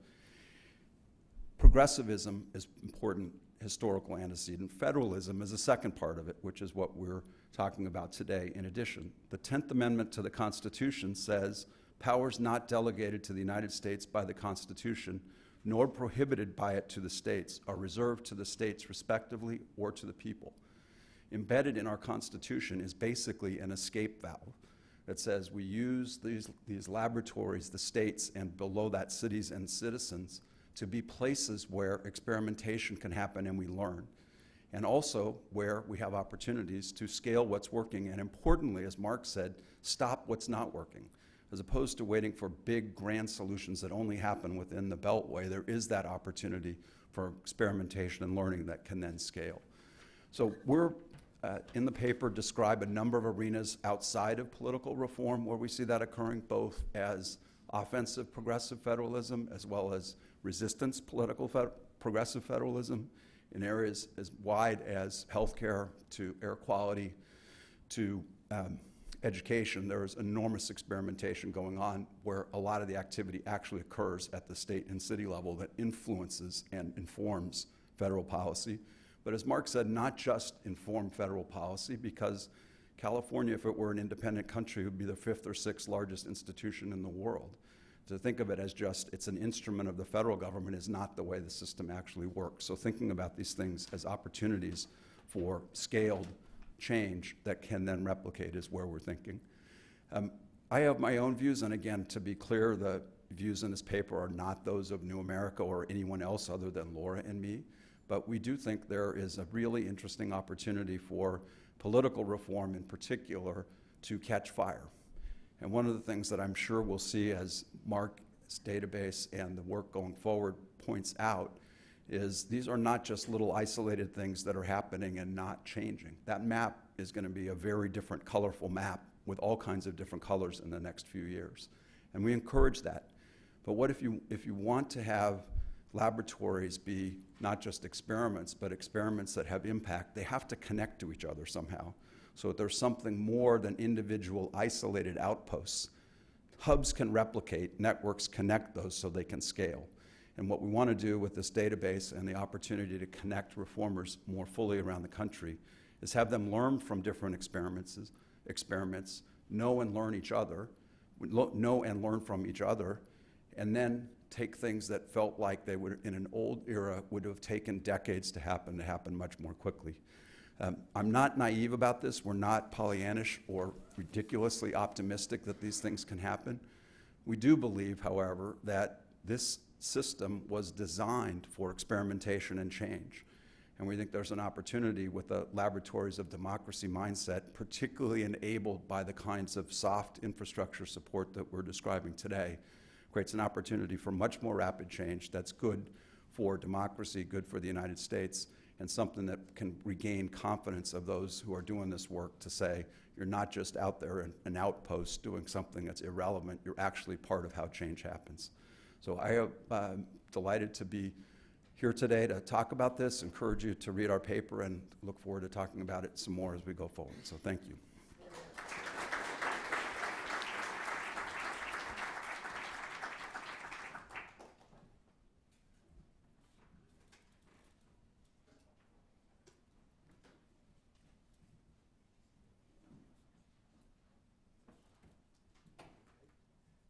Progressivism is important historical antecedent. Federalism is the second part of it, which is what we're talking about today in addition. The 10th Amendment to the Constitution says powers not delegated to the United States by the Constitution nor prohibited by it to the states are reserved to the states respectively or to the people. Embedded in our Constitution is basically an escape valve that says we use these laboratories, the states, and below that cities and citizens, to be places where experimentation can happen and we learn, and also where we have opportunities to scale what's working, and importantly, as Mark said, stop what's not working. As opposed to waiting for big, grand solutions that only happen within the Beltway, there is that opportunity for experimentation and learning that can then scale. So we're, in the paper, describe a number of arenas outside of political reform where we see that occurring, both as offensive progressive federalism as well as resistance progressive federalism in areas as wide as healthcare to air quality to education. There is enormous experimentation going on where a lot of the activity actually occurs at the state and city level that influences and informs federal policy. But as Mark said, not just inform federal policy, because California, if it were an independent country, would be the 5th or 6th largest institution in the world. To think of it as just it's an instrument of the federal government is not the way the system actually works. So thinking about these things as opportunities for scaled change that can then replicate is where we're thinking. I have my own views, and again, to be clear, the views in this paper are not those of New America or anyone else other than Laura and me, but we do think there is a really interesting opportunity for political reform in particular to catch fire. And one of the things that I'm sure we'll see as Mark's database and the work going forward points out is these are not just little isolated things that are happening and not changing. That map is going to be a very different, colorful map with all kinds of different colors in the next few years. And we encourage that. But what if you want to have laboratories be not just experiments, but experiments that have impact, they have to connect to each other somehow. So that there's something more than individual isolated outposts. Hubs can replicate, networks connect those so they can scale. And what we want to do with this database and the opportunity to connect reformers more fully around the country is have them learn from different experiments, know and learn each other, know and learn from each other, and then take things that felt like they would, in an old era, would have taken decades to happen much more quickly. I'm not naive about this. We're not Pollyannish or ridiculously optimistic that these things can happen. We do believe, however, that this system was designed for experimentation and change. And we think there's an opportunity with the Laboratories of Democracy mindset, particularly enabled by the kinds of soft infrastructure support that we're describing today, creates an opportunity for much more rapid change that's good for democracy, good for the United States, and something that can regain confidence of those who are doing this work to say, you're not just out there in an outpost doing something that's irrelevant, you're actually part of how change happens. So I am delighted to be here today to talk about this, encourage you to read our paper, and look forward to talking about it some more as we go forward. So thank you.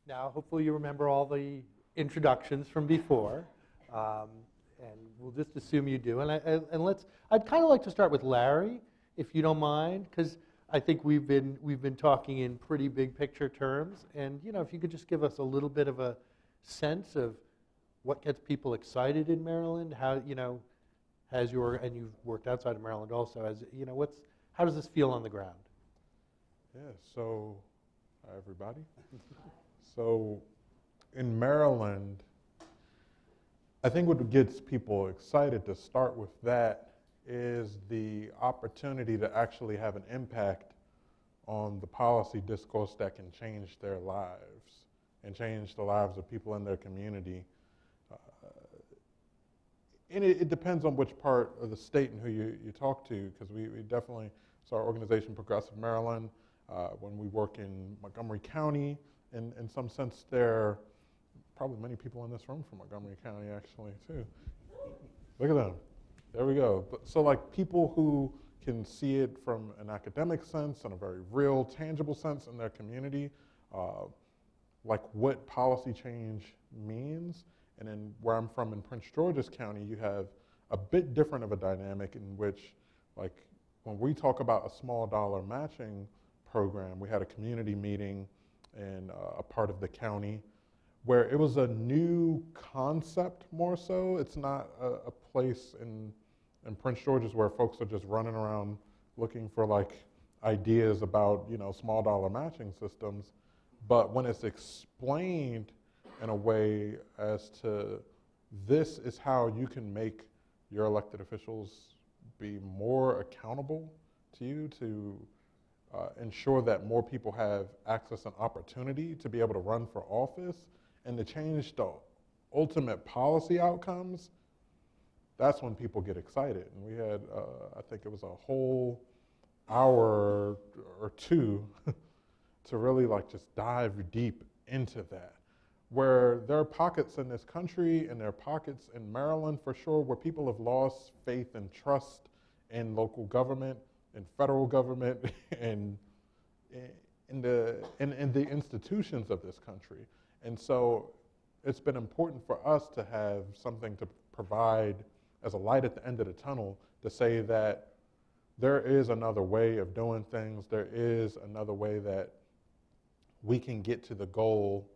Now, hopefully you remember all the introductions from before, and we'll just assume you do. I'd kind of like to start with Larry, if you don't mind, because I think we've been talking in pretty big picture terms, and if you could just give us a little bit of a sense of what gets people excited in Maryland, how and you've worked outside of Maryland also, how does this feel on the ground? Yeah. So, hi everybody. So, in Maryland, I think what gets people excited to start with that is the opportunity to actually have an impact on the policy discourse that can change their lives and change the lives of people in their community. And it depends on which part of the state and who you talk to, because we definitely, so our organization, Progressive Maryland, when we work in Montgomery County, in some sense there are probably many people in this room from Montgomery County actually too. Look at them. There we go. But, so like people who can see it from an academic sense and a very real, tangible sense in their community, like what policy change means. And then where I'm from in Prince George's County, you have a bit different of a dynamic in which, like, when we talk about a small dollar matching program, we had a community meeting in a part of the county where it was a new concept more so. It's not a place in Prince George's where folks are just running around looking for like ideas about, you know, small dollar matching systems. But when it's explained in a way as to this is how you can make your elected officials be more accountable to you, to ensure that more people have access and opportunity to be able to run for office and to change the ultimate policy outcomes, that's when people get excited. And we had, I think it was a whole hour or two to really like just dive deep into that. Where there are pockets in this country and there are pockets in Maryland for sure where people have lost faith and trust in local government, in federal government, and in the institutions of this country. And so it's been important for us to have something to provide as a light at the end of the tunnel to say that there is another way of doing things. There is another way that we can get to the goal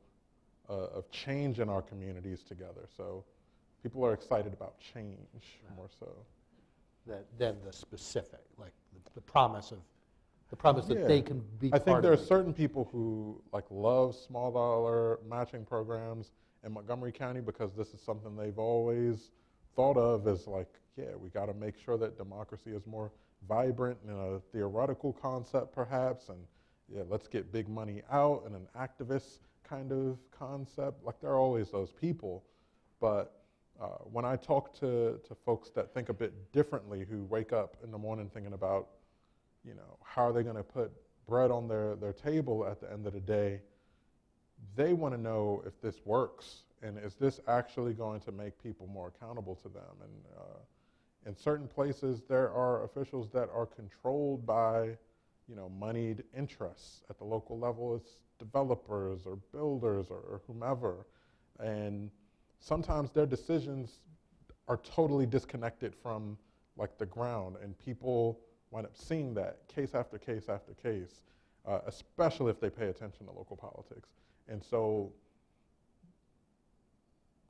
of change in our communities together. So people are excited about change more so. Than the specific, like the promise that they can be I part think of there are it. certain people who like love small dollar matching programs in Montgomery County because this is something they've always thought of as like, yeah, we got to make sure that democracy is more vibrant in a theoretical concept perhaps, and yeah, let's get big money out in an activist kind of concept. Like there are always those people, but when I talk to folks that think a bit differently, who wake up in the morning thinking about, you know, how are they going to put bread on their table at the end of the day, they want to know if this works and is this actually going to make people more accountable to them. And in certain places, there are officials that are controlled by, you know, moneyed interests at the local level. It's developers or builders or whomever, and sometimes their decisions are totally disconnected from like the ground, and people wind up seeing that case after case after case, especially if they pay attention to local politics. And so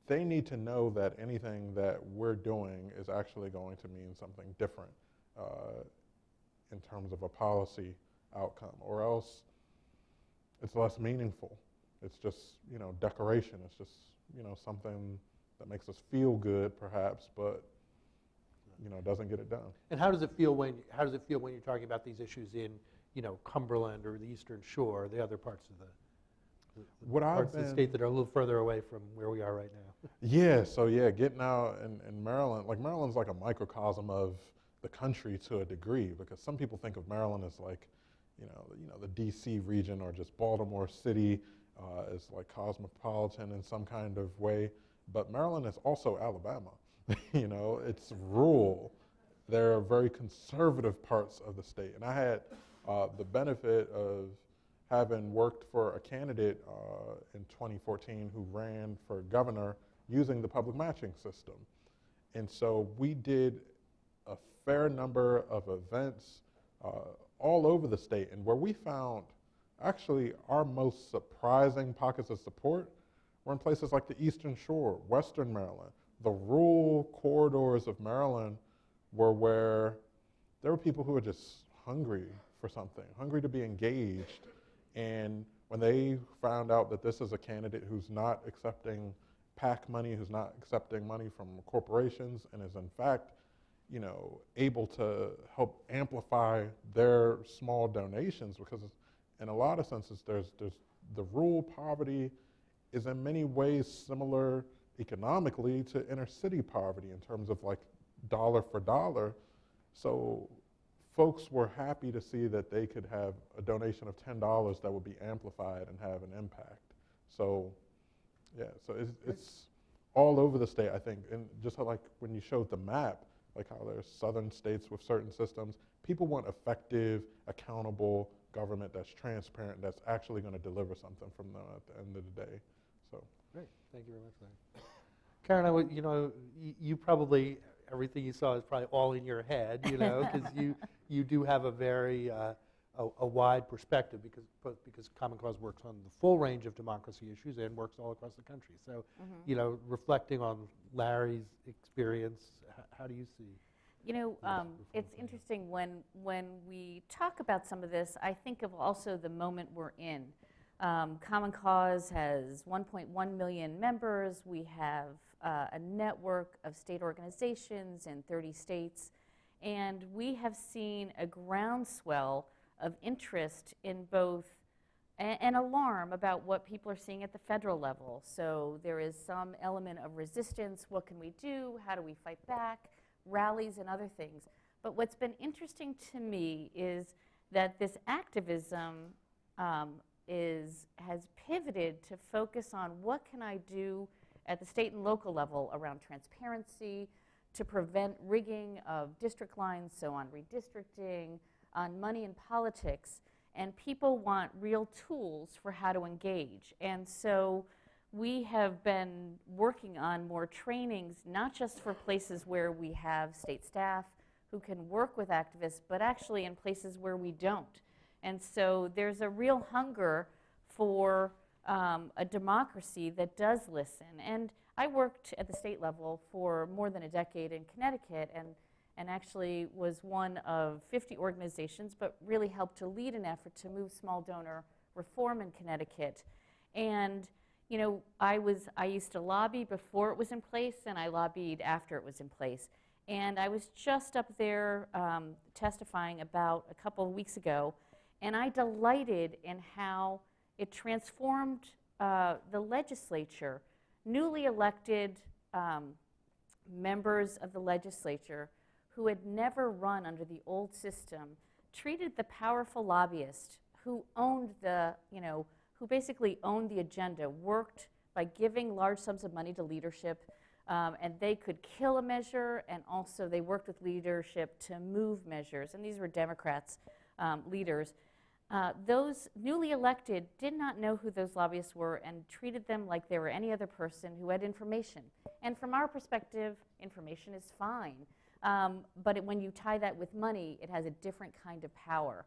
they need to know that anything that we're doing is actually going to mean something different in terms of a policy outcome, or else it's less meaningful. It's just, you know, decoration. It's just, you know, something that makes us feel good, perhaps, but, you know, doesn't get it done. And how does it feel when you're talking about these issues in, you know, Cumberland or the Eastern Shore, or the other parts of the state that are a little further away from where we are right now? Yeah, so yeah, getting out in Maryland, like Maryland's like a microcosm of the country to a degree, because some people think of Maryland as like, you know, the DC region or just Baltimore City is like cosmopolitan in some kind of way, but Maryland is also Alabama. You know, it's rural. There are very conservative parts of the state, and I had the benefit of having worked for a candidate in 2014 who ran for governor using the public matching system. And so we did a fair number of events all over the state, and where we found actually our most surprising pockets of support were in places like the Eastern Shore, Western Maryland. The rural corridors of Maryland were where there were people who were just hungry for something, hungry to be engaged. And when they found out that this is a candidate who's not accepting PAC money, who's not accepting money from corporations, and is in fact, you know, able to help amplify their small donations, because in a lot of senses, there's the rural poverty is in many ways similar economically to inner city poverty in terms of like dollar for dollar. So folks were happy to see that they could have a donation of $10 that would be amplified and have an impact. So yeah, so it's all over the state, I think. And just like when you showed the map, like how there's southern states with certain systems. People want effective, accountable government that's transparent, that's actually going to deliver something from them at the end of the day. So. Great, thank you very much, Larry. Karen, you probably, everything you saw is probably all in your head, because you do have a very a wide perspective because Common Cause works on the full range of democracy issues and works all across the country. So, reflecting on Larry's experience, how do you see? It's interesting when we talk about some of this, I think of also the moment we're in. Common Cause has 1.1 million members. We have a network of state organizations in 30 states, and we have seen a groundswell of interest in both an alarm about what people are seeing at the federal level. So there is some element of resistance. What can we do? How do we fight back? Rallies and other things. But what's been interesting to me is that this activism has pivoted to focus on what can I do at the state and local level around transparency, to prevent rigging of district lines, so on redistricting, on money in politics, and people want real tools for how to engage. And so we have been working on more trainings, not just for places where we have state staff who can work with activists, but actually in places where we don't. And so there's a real hunger for a democracy that does listen. And I worked at the state level for more than a decade in Connecticut, and actually was one of 50 organizations, but really helped to lead an effort to move small donor reform in Connecticut. And I used to lobby before it was in place, and I lobbied after it was in place. And I was just up there testifying about a couple of weeks ago, and I delighted in how it transformed the legislature. Newly elected members of the legislature who had never run under the old system treated the powerful lobbyist who owned who basically owned the agenda, worked by giving large sums of money to leadership, and they could kill a measure, and also they worked with leadership to move measures, and these were Democrats, leaders. Those newly elected did not know who those lobbyists were and treated them like they were any other person who had information. And from our perspective, information is fine. But when you tie that with money, it has a different kind of power.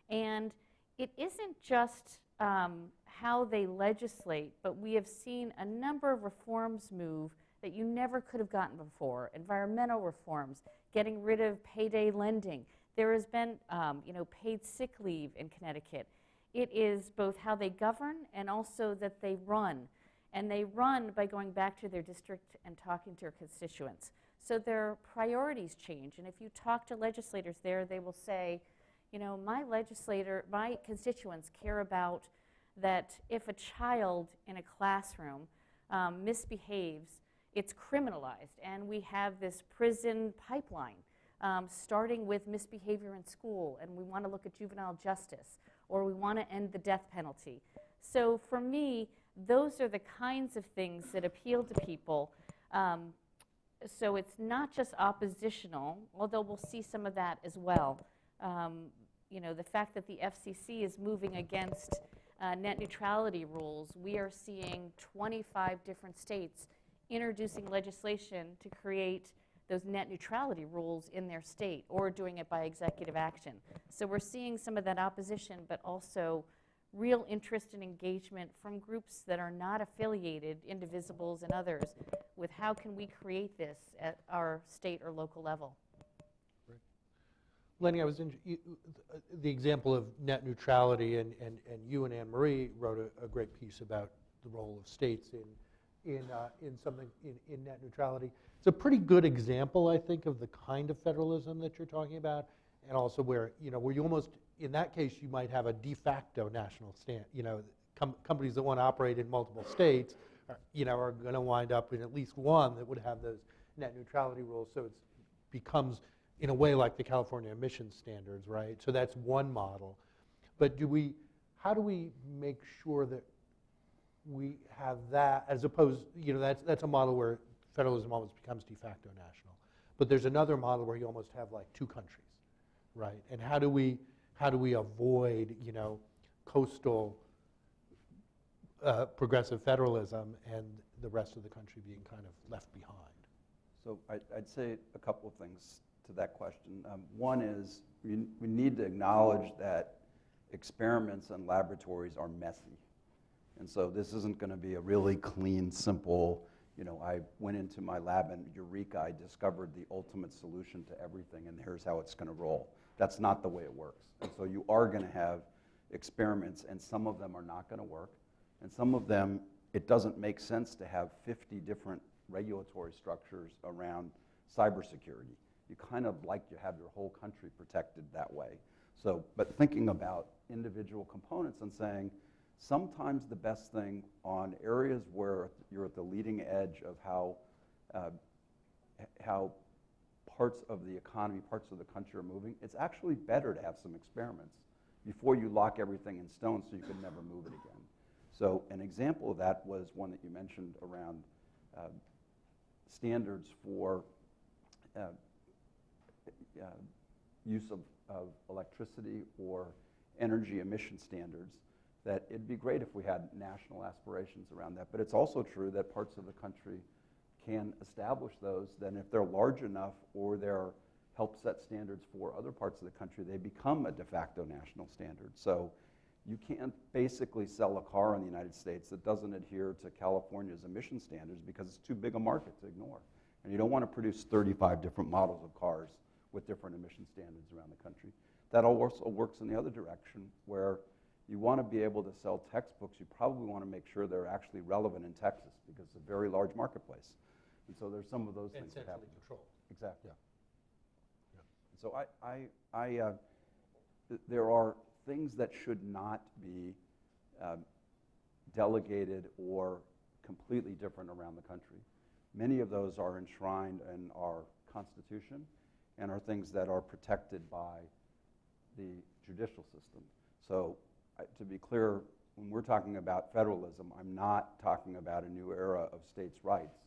And it isn't just how they legislate, but we have seen a number of reforms move that you never could have gotten before. Environmental reforms, getting rid of payday lending. There has been paid sick leave in Connecticut. It is both how they govern and also that they run. And they run by going back to their district and talking to their constituents. So their priorities change. And if you talk to legislators there, they will say, my constituents care about that if a child in a classroom misbehaves, it's criminalized. And we have this prison pipeline starting with misbehavior in school. And we want to look at juvenile justice, or we want to end the death penalty. So for me, those are the kinds of things that appeal to people. So it's not just oppositional, although we'll see some of that as well. The fact that the FCC is moving against net neutrality rules, we are seeing 25 different states introducing legislation to create those net neutrality rules in their state, or doing it by executive action. So we're seeing some of that opposition, but also real interest and engagement from groups that are not affiliated, Indivisibles and others, with how can we create this at our state or local level. Right. Lenny, the example of net neutrality, and you and Anne Marie wrote a great piece about the role of states in net neutrality. It's a pretty good example, I think, of the kind of federalism that you're talking about, and also where you almost, in that case, you might have a de facto national stand. Companies that want to operate in multiple states are going to wind up in at least one that would have those net neutrality rules. So it becomes, in a way, like the California emissions standards, right? So that's one model. But how do we make sure that we have that, as opposed, that's a model where federalism almost becomes de facto national. but there's another model where you almost have like two countries, right? And how do we avoid, coastal progressive federalism and the rest of the country being kind of left behind? So I'd say a couple of things to that question. One is we need to acknowledge that experiments and laboratories are messy. And so this isn't going to be a really clean, simple, I went into my lab and eureka, I discovered the ultimate solution to everything and here's how it's going to roll. That's not the way it works. And so you are going to have experiments and some of them are not going to work. And some of them, it doesn't make sense to have 50 different regulatory structures around cybersecurity. You kind of like to have your whole country protected that way. So, but thinking about individual components and saying, sometimes the best thing on areas where you're at the leading edge of how parts of the economy, parts of the country are moving, it's actually better to have some experiments before you lock everything in stone so you can never move it again. So an example of that was one that you mentioned around standards for use of electricity or energy emission standards, that it'd be great if we had national aspirations around that. But it's also true that parts of the country can establish those, then if they're large enough or they're help set standards for other parts of the country, they become a de facto national standard. So you can't basically sell a car in the United States that doesn't adhere to California's emission standards because it's too big a market to ignore. And you don't want to produce 35 different models of cars with different emission standards around the country. That also works in the other direction, where you want to be able to sell textbooks. You probably want to make sure they're actually relevant in Texas because it's a very large marketplace. And so there's some of those things that happen. Controlled. Exactly. Yeah. So there are things that should not be delegated or completely different around the country. Many of those are enshrined in our Constitution and are things that are protected by the judicial system. So to be clear, when we're talking about federalism, I'm not talking about a new era of states' rights,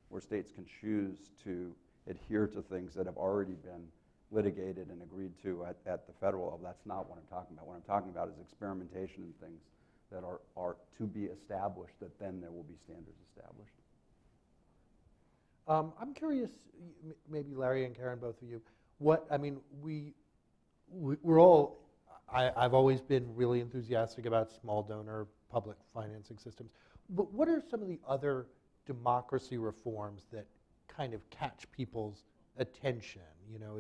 where states can choose to adhere to things that have already been litigated and agreed to at the federal level. That's not what I'm talking about. What I'm talking about is experimentation and things that are to be established, that then there will be standards established. I'm curious, maybe Larry and Karen, both of you, we're all, I've always been really enthusiastic about small donor public financing systems, but what are some of the other democracy reforms that kind of catch people's attention?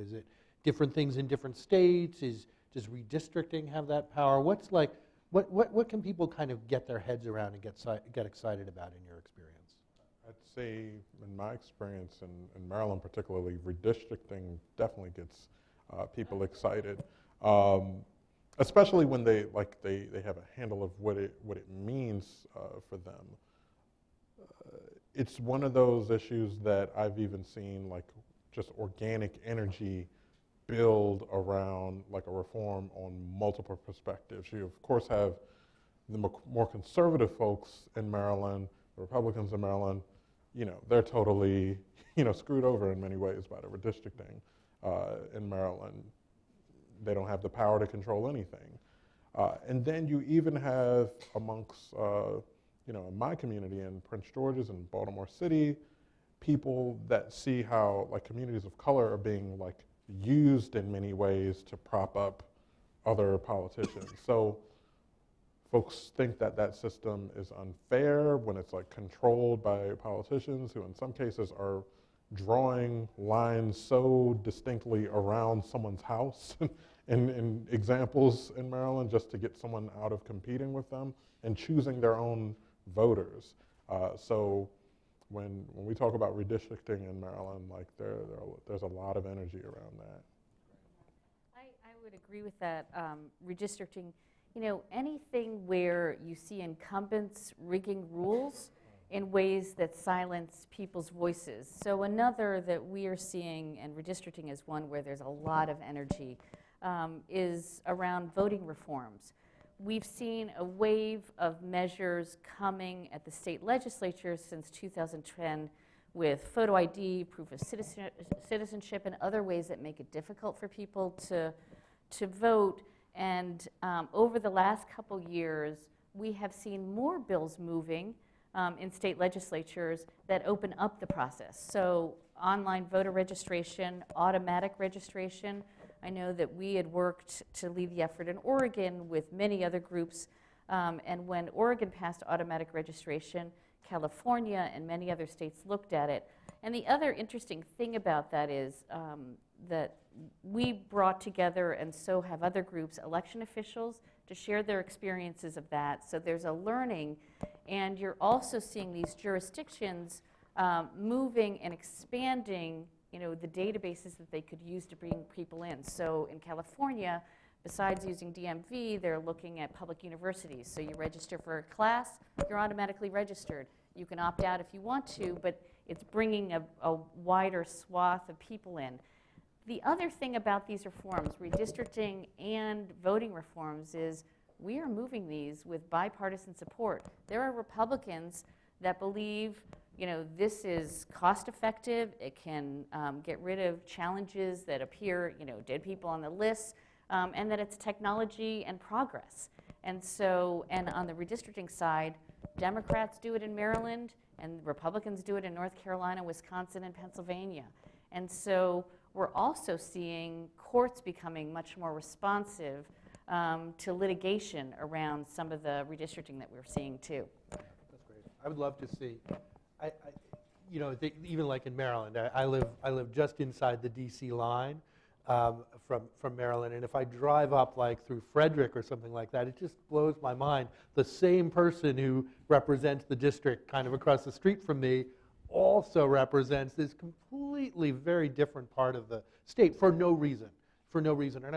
Is it different things in different states? Does redistricting have that power? What can people kind of get their heads around and get excited about in your experience? I'd say, in my experience in Maryland particularly, redistricting definitely gets people excited, especially when they have a handle of what it means for them. It's one of those issues that I've even seen, like just organic energy build around like a reform on multiple perspectives. You of course have the more conservative folks in Maryland, the Republicans in Maryland, they're totally, screwed over in many ways by the redistricting in Maryland. They don't have the power to control anything. And then you even have amongst, in my community in Prince George's and Baltimore City, people that see how like communities of color are being like used in many ways to prop up other politicians. So folks think that that system is unfair when it's like controlled by politicians who in some cases are drawing lines so distinctly around someone's house in examples in Maryland just to get someone out of competing with them and choosing their own voters. So when we talk about redistricting in Maryland, like there's a lot of energy around that. I would agree with that. Redistricting, anything where you see incumbents rigging rules in ways that silence people's voices. So another that we are seeing, and redistricting is one where there's a lot of energy, is around voting reforms. We've seen a wave of measures coming at the state legislature since 2010 with photo ID, proof of citizenship, and other ways that make it difficult for people to vote. And over the last couple years, we have seen more bills moving in state legislatures that open up the process. So online voter registration, automatic registration. I know that we had worked to lead the effort in Oregon with many other groups. And when Oregon passed automatic registration, California and many other states looked at it. And the other interesting thing about that is that we brought together, and so have other groups, election officials to share their experiences of that. So there's a learning, and you're also seeing these jurisdictions moving and expanding, the databases that they could use to bring people in. So in California, besides using DMV, they're looking at public universities. So you register for a class, you're automatically registered. You can opt out if you want to, but it's bringing a wider swath of people in. The other thing about these reforms, redistricting and voting reforms, is we are moving these with bipartisan support. There are Republicans that believe, this is cost effective, it can get rid of challenges that appear, dead people on the list, and that it's technology and progress. And so, and on the redistricting side, Democrats do it in Maryland, and Republicans do it in North Carolina, Wisconsin, and Pennsylvania. And so we're also seeing courts becoming much more responsive to litigation around some of the redistricting that we're seeing too. That's great. I would love to see, even like in Maryland, I live just inside the DC line from Maryland, and if I drive up like through Frederick or something like that, it just blows my mind. The same person who represents the district kind of across the street from me also represents this completely very different part of the state for no reason. And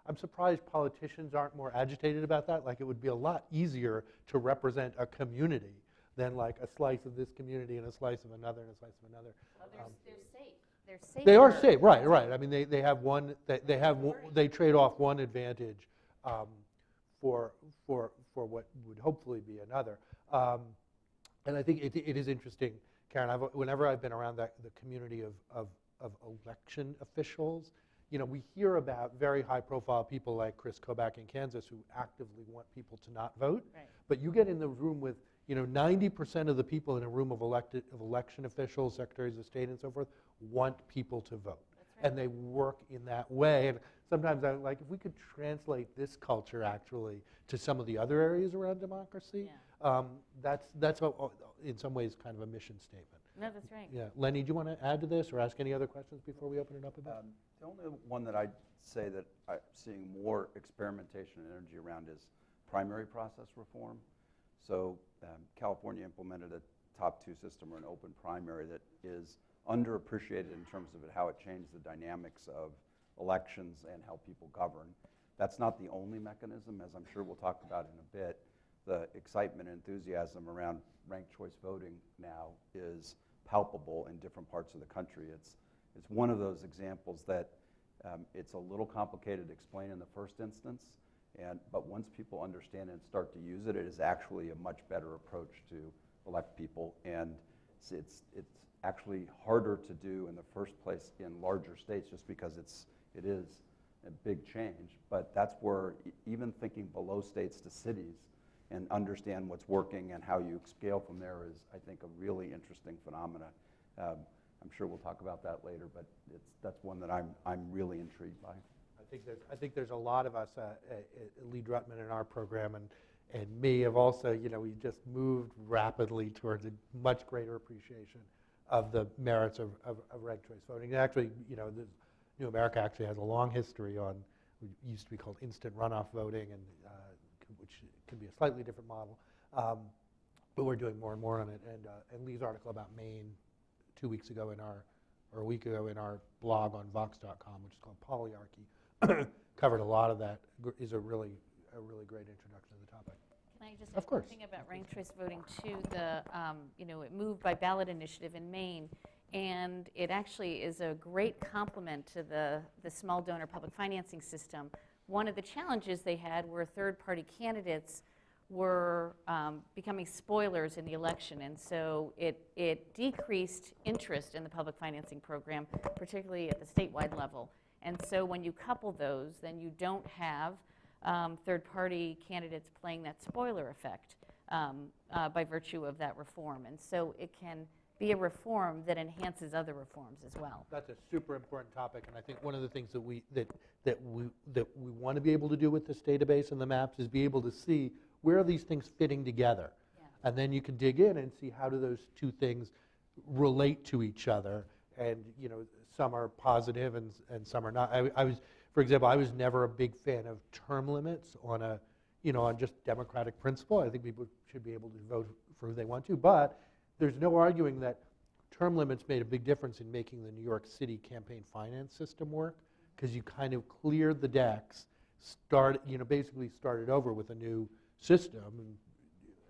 I'm surprised politicians aren't more agitated about that. Like, it would be a lot easier to represent a community than like a slice of this community and a slice of another and a slice of another. Well, they're safe. They're safe. They are safe, right. I mean, they have one. They trade off one advantage for what would hopefully be another. And I think it is interesting, Karen. Whenever I've been around the community of election officials, we hear about very high-profile people like Chris Kobach in Kansas who actively want people to not vote. Right. But you get in the room with 90% of the people in a room of election officials, secretaries of state, and so forth, want people to vote. That's right. And they work in that way. And sometimes I'm like, if we could translate this culture actually to some of the other areas around democracy, that's in some ways kind of a mission statement. No, that's right. Yeah, Lenny, do you want to add to this or ask any other questions before we open it up a bit? The only one that I'd say that I'm seeing more experimentation and energy around is primary process reform. So California implemented a top two system or an open primary that is underappreciated in terms of how it changed the dynamics of elections and how people govern. That's not the only mechanism, as I'm sure we'll talk about in a bit. The excitement and enthusiasm around ranked choice voting now is palpable in different parts of the country. It's one of those examples that it's a little complicated to explain in the first instance, but once people understand it and start to use it, it is actually a much better approach to elect people, and it's actually harder to do in the first place in larger states just because it is a big change. But that's where even thinking below states to cities and understand what's working and how you scale from there is, I think, a really interesting phenomena. I'm sure we'll talk about that later, but that's one that I'm really intrigued by. I think there's a lot of us, Lee Drutman in our program and me have also, we just moved rapidly towards a much greater appreciation of the merits of ranked choice voting. And actually, New America actually has a long history on what used to be called instant runoff voting, and which can be a slightly different model. But we're doing more and more on it. And Lee's article about Maine 2 weeks ago or a week ago in our blog on Vox.com, which is called Polyarchy, covered a lot of that. Is a really great introduction to the topic. Can I just Of add course. one thing about ranked choice voting too? It moved by ballot initiative in Maine, and it actually is a great complement to the small donor public financing system. One of the challenges they had were third-party candidates were becoming spoilers in the election, and so it decreased interest in the public financing program, particularly at the statewide level. And so when you couple those, then you don't have third-party candidates playing that spoiler effect by virtue of that reform. And so it can be a reform that enhances other reforms as well. That's a super important topic, and I think one of the things that we want to be able to do with this database and the maps is be able to see where are these things fitting together, and then you can dig in and see how do those two things relate to each other, and some are positive and some are not. I was, for example, I was never a big fan of term limits on on just democratic principle. I think people should be able to vote for who they want to, but there's no arguing that term limits made a big difference in making the New York City campaign finance system work, because you kind of cleared the decks, basically started over with a new system and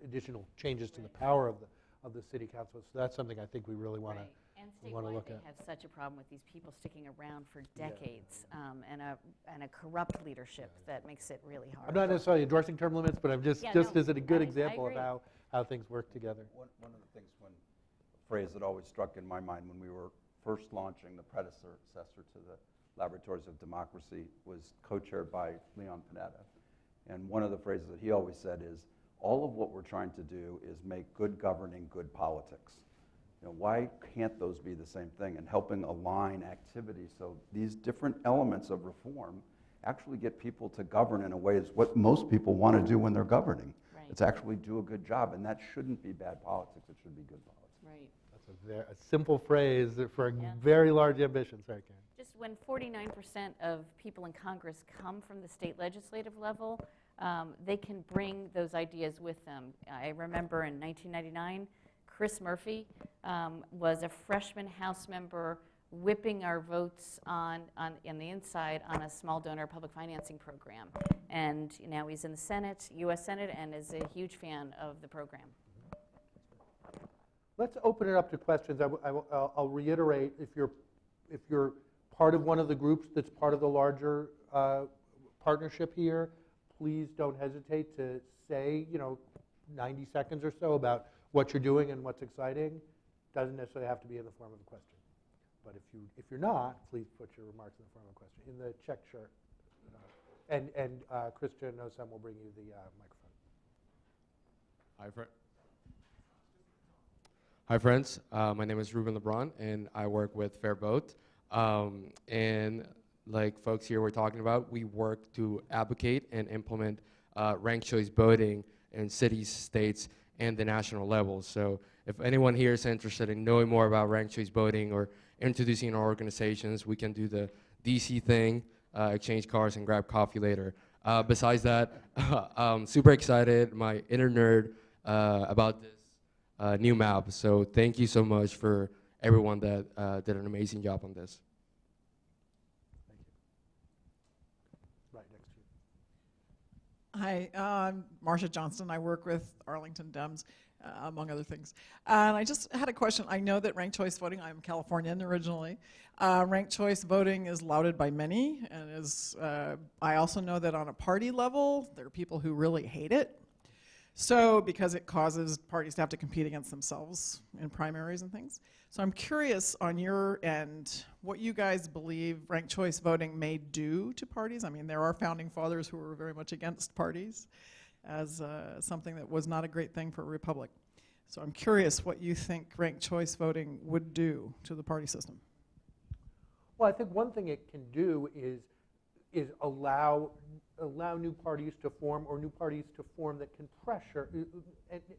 additional changes to the power of the city council. So that's something I think we really want to And statewide, they have such a problem with these people sticking around for decades, and a corrupt leadership that makes it really hard. I'm not necessarily endorsing term limits, but I'm just as a good example of how things work together. One of the things, a phrase that always struck in my mind when we were first launching the predecessor to the Laboratories of Democracy was co-chaired by Leon Panetta. And one of the phrases that he always said is, all of what we're trying to do is make good governing good politics. Why can't those be the same thing? And helping align activity so these different elements of reform actually get people to govern in a way is what most people want to do when they're governing. Right. It's actually do a good job, and that shouldn't be bad politics. It should be good politics. Right. That's a simple phrase for a very large ambition. Sorry, Karen. Just when 49% of people in Congress come from the state legislative level, they can bring those ideas with them. I remember in 1999, Chris Murphy was a freshman House member whipping our votes on the inside on a small donor public financing program. And now he's in the Senate, U.S. Senate, and is a huge fan of the program. Let's open it up to questions. I'll reiterate, if you're part of one of the groups that's part of the larger partnership here, please don't hesitate to say, 90 seconds or so about what you're doing and what's exciting. Doesn't necessarily have to be in the form of a question. But if you're not, please put your remarks in the form of a question. In the check shirt. And Christian Osam will bring you the microphone. Hi, friends. My name is Ruben LeBron, and I work with Fair Vote. And like folks here were talking about, we work to advocate and implement ranked choice voting in cities, states, and the national level. So if anyone here is interested in knowing more about ranked choice voting or introducing our organizations, we can do the DC thing, exchange cards and grab coffee later. Besides that, I'm super excited, my inner nerd, about this new map. So thank you so much for everyone that did an amazing job on this. Thank you. Right next to you. Hi, I'm Marcia Johnston. I work with Arlington Dems, among other things. And I just had a question. I know that ranked choice voting, I'm Californian originally. Ranked choice voting is lauded by many, and I also know that on a party level, there are people who really hate it. So, because it causes parties to have to compete against themselves in primaries and things. So I'm curious on your end, what you guys believe ranked choice voting may do to parties. I mean, there are founding fathers who were very much against parties as something that was not a great thing for a republic. So I'm curious what you think ranked choice voting would do to the party system. Well, I think one thing it can do is allow new parties to form, or new parties to form that can pressure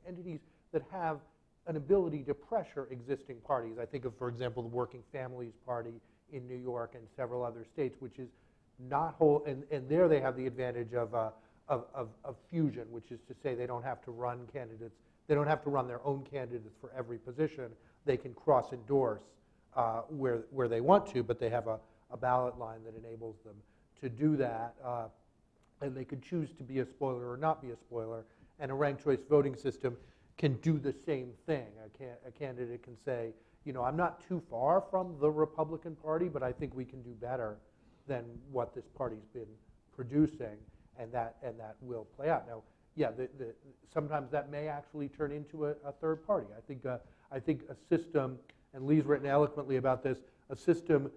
entities that have an ability to pressure existing parties. I think of, for example, the Working Families Party in New York and several other states, which is not whole, and there they have the advantage of fusion, which is to say they don't have to run candidates, they don't have to run their own candidates for every position. They can cross-endorse where they want to, but they have a ballot line that enables them to do that. And they could choose to be a spoiler or not be a spoiler. And a ranked choice voting system can do the same thing. A candidate can say, I'm not too far from the Republican Party, but I think we can do better than what this party's been producing, and that will play out. Now, yeah, sometimes that may actually turn into a third party. I think a system, and Lee's written eloquently about this, a system,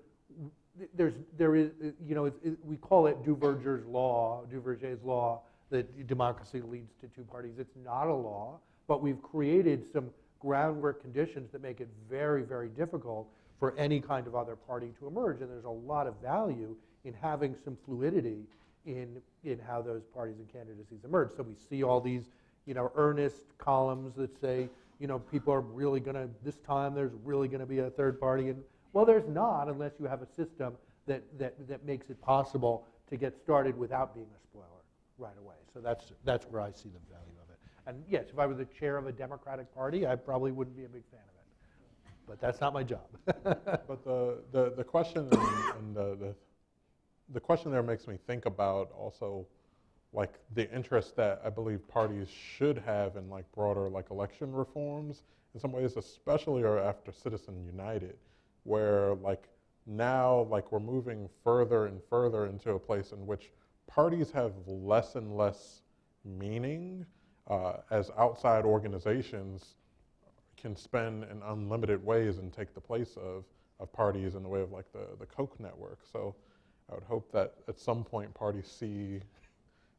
there is, you know, we call it Duverger's law, that democracy leads to two parties. It's not a law, but we've created some groundwork conditions that make it very, very difficult for any kind of other party to emerge, and there's a lot of value in having some fluidity in how those parties and candidacies emerge. So we see all these, you know, earnest columns that say, you know, people are really going to, this time there's really going to be a third party, and well, there's not unless you have a system that makes it possible to get started without being a spoiler right away. So that's where I see the value of it. And yes, if I were the chair of a Democratic Party, I probably wouldn't be a big fan of it. But that's not my job. But the question and the question there makes me think about also like the interest that I believe parties should have in like broader like election reforms in some ways, especially or after Citizen United, where like now like we're moving further and further into a place in which parties have less and less meaning as outside organizations can spend in unlimited ways and take the place of parties in the way of like the Koch network. So I would hope that at some point parties see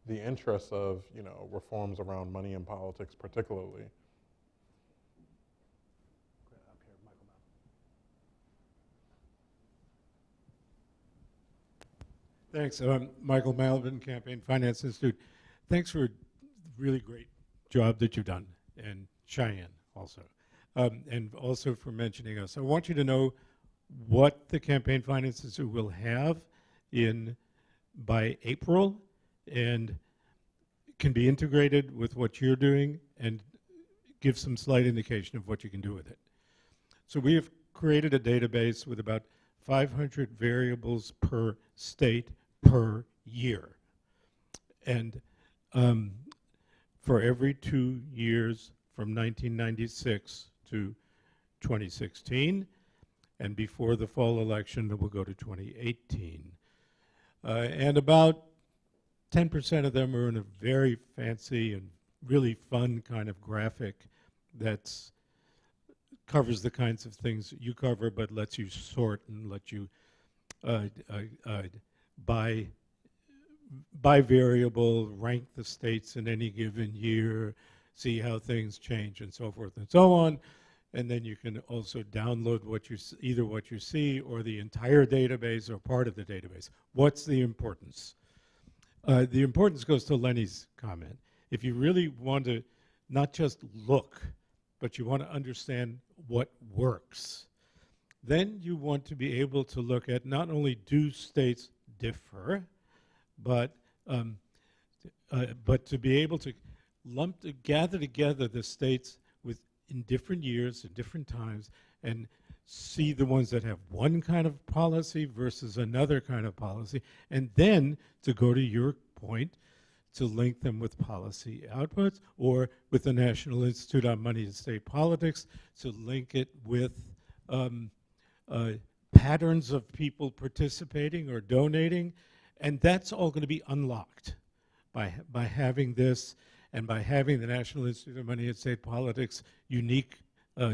the interests of, you know, reforms around money in politics particularly. Thanks. Michael Malvin, Campaign Finance Institute. Thanks for a really great job that you've done, and Cheyenne also. And also for mentioning us. I want you to know what the Campaign Finance Institute will have by April, and can be integrated with what you're doing and give some slight indication of what you can do with it. So we have created a database with about 500 variables per state per year. And for every 2 years from 1996 to 2016, and before the fall election, it will go to 2018. And about 10% of them are in a very fancy and really fun kind of graphic that covers the kinds of things you cover, but lets you sort and let you by variable, rank the states in any given year, see how things change, and so forth and so on. And then you can also download either what you see or the entire database or part of the database. What's the importance? The importance goes to Lenny's comment. If you really want to not just look, but you want to understand what works, then you want to be able to look at not only do states differ, but to be able to gather together the states in different years, at different times, and see the ones that have one kind of policy versus another kind of policy, and then to go to your point, to link them with policy outputs, or with the National Institute on Money and State Politics, to link it with patterns of people participating or donating, and that's all going to be unlocked by having this, and by having the National Institute of Money and State Politics unique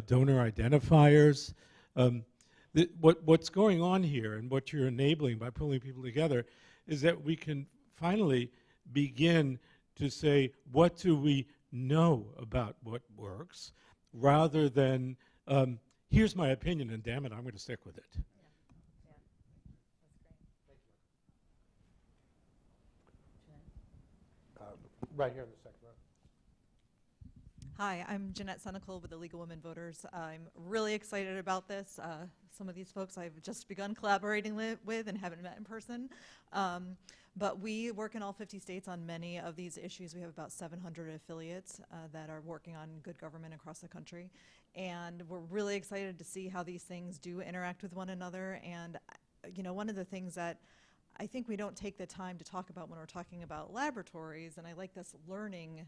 donor identifiers. What's going on here and what you're enabling by pulling people together is that we can finally begin to say, what do we know about what works, rather than, here's my opinion, and damn it, I'm going to stick with it. Right here in the second row. Hi, I'm Jeanette Senecal with the League of Women Voters. I'm really excited about this. Some of these folks I've just begun collaborating with and haven't met in person. But we work in all 50 states on many of these issues. We have about 700 affiliates that are working on good government across the country. And we're really excited to see how these things do interact with one another. And you know, one of the things that I think we don't take the time to talk about when we're talking about laboratories, and I like this learning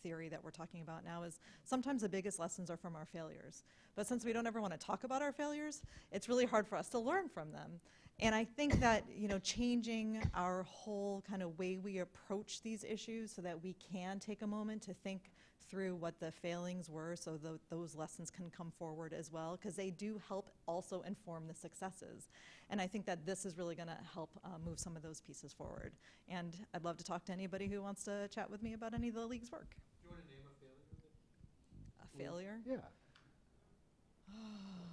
theory that we're talking about now, is sometimes the biggest lessons are from our failures. But since we don't ever want to talk about our failures, it's really hard for us to learn from them. And I think that, you know, changing our whole kind of way we approach these issues so that we can take a moment to think through what the failings were, so those lessons can come forward as well, because they do help also inform the successes. And I think that this is really going to help move some of those pieces forward. And I'd love to talk to anybody who wants to chat with me about any of the league's work. Do you want to name a A failure? failure? Yeah.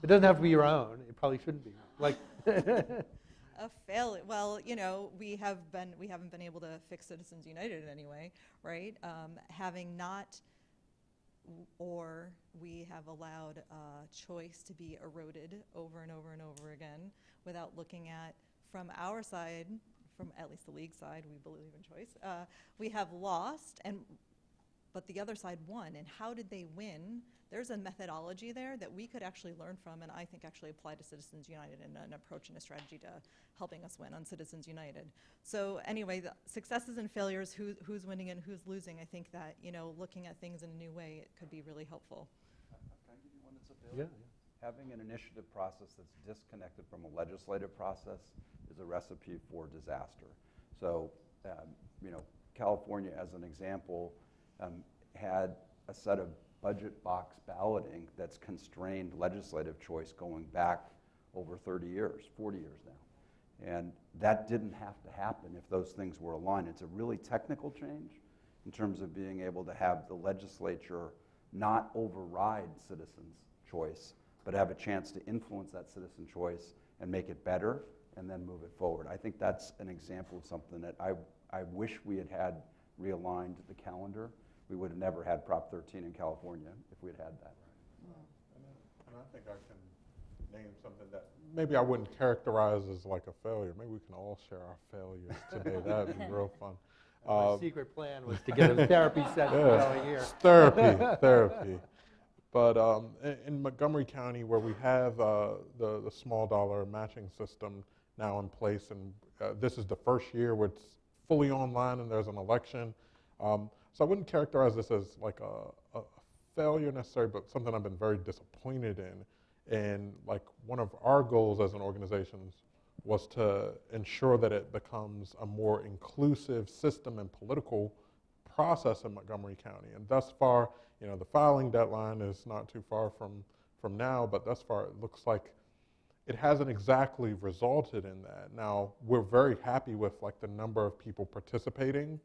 It doesn't have to be your own. It probably shouldn't be. Like. A failure. Well, you know, we haven't been able to fix Citizens United in any way, right? Having not, or we have allowed choice to be eroded over and over and over again without looking at, from our side, from at least the league side, we believe in choice. We have lost, but the other side won. And how did they win? There's a methodology there that we could actually learn from, and I think actually apply to Citizens United in an approach and a strategy to helping us win on Citizens United. So anyway, the successes and failures, who's winning and who's losing, I think that, you know, looking at things in a new way, it could be really helpful. Can I give you one that's a failure? Yeah. Having an initiative process that's disconnected from a legislative process is a recipe for disaster. So, you know, California, as an example, had a set of budget box balloting that's constrained legislative choice going back over 30 years, 40 years now. And that didn't have to happen if those things were aligned. It's a really technical change in terms of being able to have the legislature not override citizens' choice, but have a chance to influence that citizen choice and make it better and then move it forward. I think that's an example of something that I wish we had realigned the calendar. We would have never had Prop 13 in California if we had had that. And I think I can name something that maybe I wouldn't characterize as like a failure. Maybe we can all share our failures today. That would be real fun. My secret plan was to get a therapy session going here. Therapy. But in Montgomery County, where we have the small dollar matching system now in place, and this is the first year where it's fully online and there's an election. So I wouldn't characterize this as like a failure necessarily, but something I've been very disappointed in. And like one of our goals as an organization was to ensure that it becomes a more inclusive system and political process in Montgomery County. And thus far, you know, the filing deadline is not too far from now, but thus far it looks like it hasn't exactly resulted in that. Now, we're very happy with like the number of people participating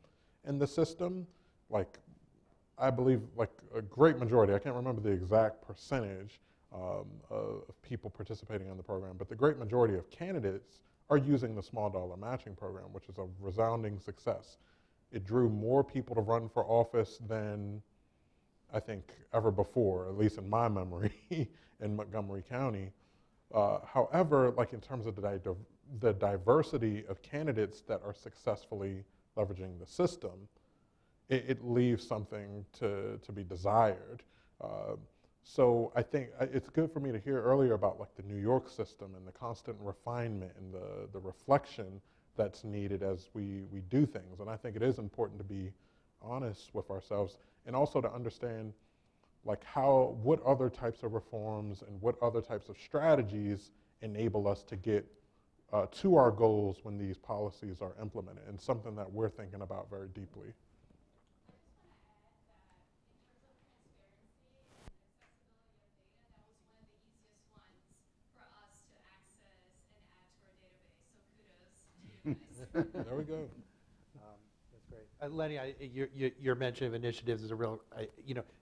in the system. Like, I believe like a great majority, I can't remember the exact percentage of people participating in the program, but the great majority of candidates are using the small dollar matching program, which is a resounding success. It drew more people to run for office than I think ever before, at least in my memory, in Montgomery County. However, like in terms of the diversity of candidates that are successfully leveraging the system, it leaves something to be desired. So I think it's good for me to hear earlier about like the New York system and the constant refinement and the reflection that's needed as we do things. And I think it is important to be honest with ourselves and also to understand like what other types of reforms and what other types of strategies enable us to get to our goals when these policies are implemented, and something that we're thinking about very deeply. There we go. That's great. Lenny, your mention of initiatives is a real,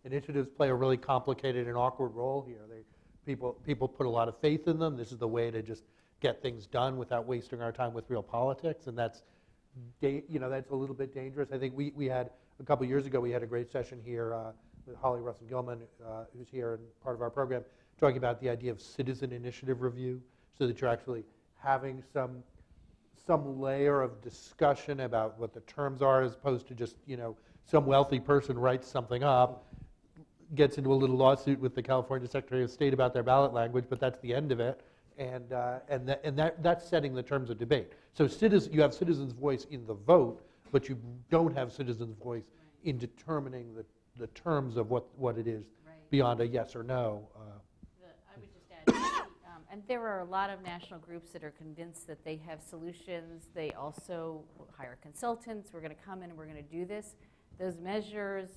initiatives play a really complicated and awkward role here. People put a lot of faith in them. This is the way to just get things done without wasting our time with real politics, and that's a little bit dangerous. I think we had, a couple years ago, we had a great session here with Holly Russell-Gilman, who's here and part of our program, talking about the idea of citizen initiative review, so that you're actually having some layer of discussion about what the terms are, as opposed to just, some wealthy person writes something up, gets into a little lawsuit with the California Secretary of State about their ballot language, but that's the end of it. that's setting the terms of debate. So you have citizens' voice in the vote, but you don't have citizens' voice in determining the terms of what it is beyond a yes or no. I would just add, and there are a lot of national groups that are convinced that they have solutions. They also hire consultants. We're going to come in and we're going to do this. Those measures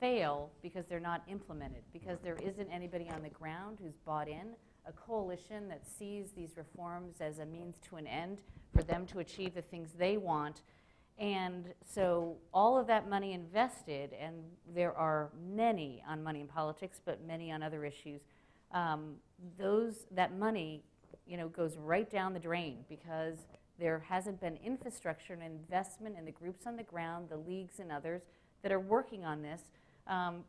fail because they're not implemented, because there isn't anybody on the ground who's bought in, a coalition that sees these reforms as a means to an end for them to achieve the things they want. And so all of that money invested, and there are many on money in politics, but many on other issues, that money, goes right down the drain because there hasn't been infrastructure and investment in the groups on the ground, the leagues and others that are working on this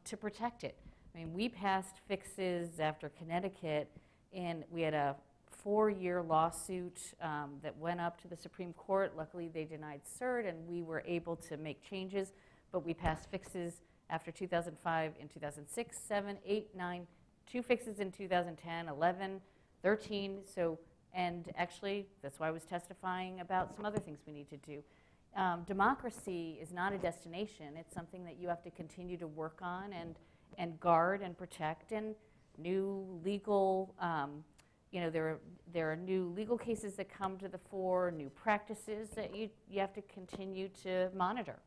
to protect it. I mean, we passed fixes after Connecticut, and we had a 4-year lawsuit that went up to the Supreme Court. Luckily, they denied cert, and we were able to make changes, but we passed fixes after 2005 in 2006, 7, 8, 9, 2 fixes in 2010, 11, 13. And actually, that's why I was testifying about some other things we need to do. Democracy is not a destination. It's something that you have to continue to work on and guard and protect. And new legal, there are new legal cases that come to the fore, new practices that you have to continue to monitor.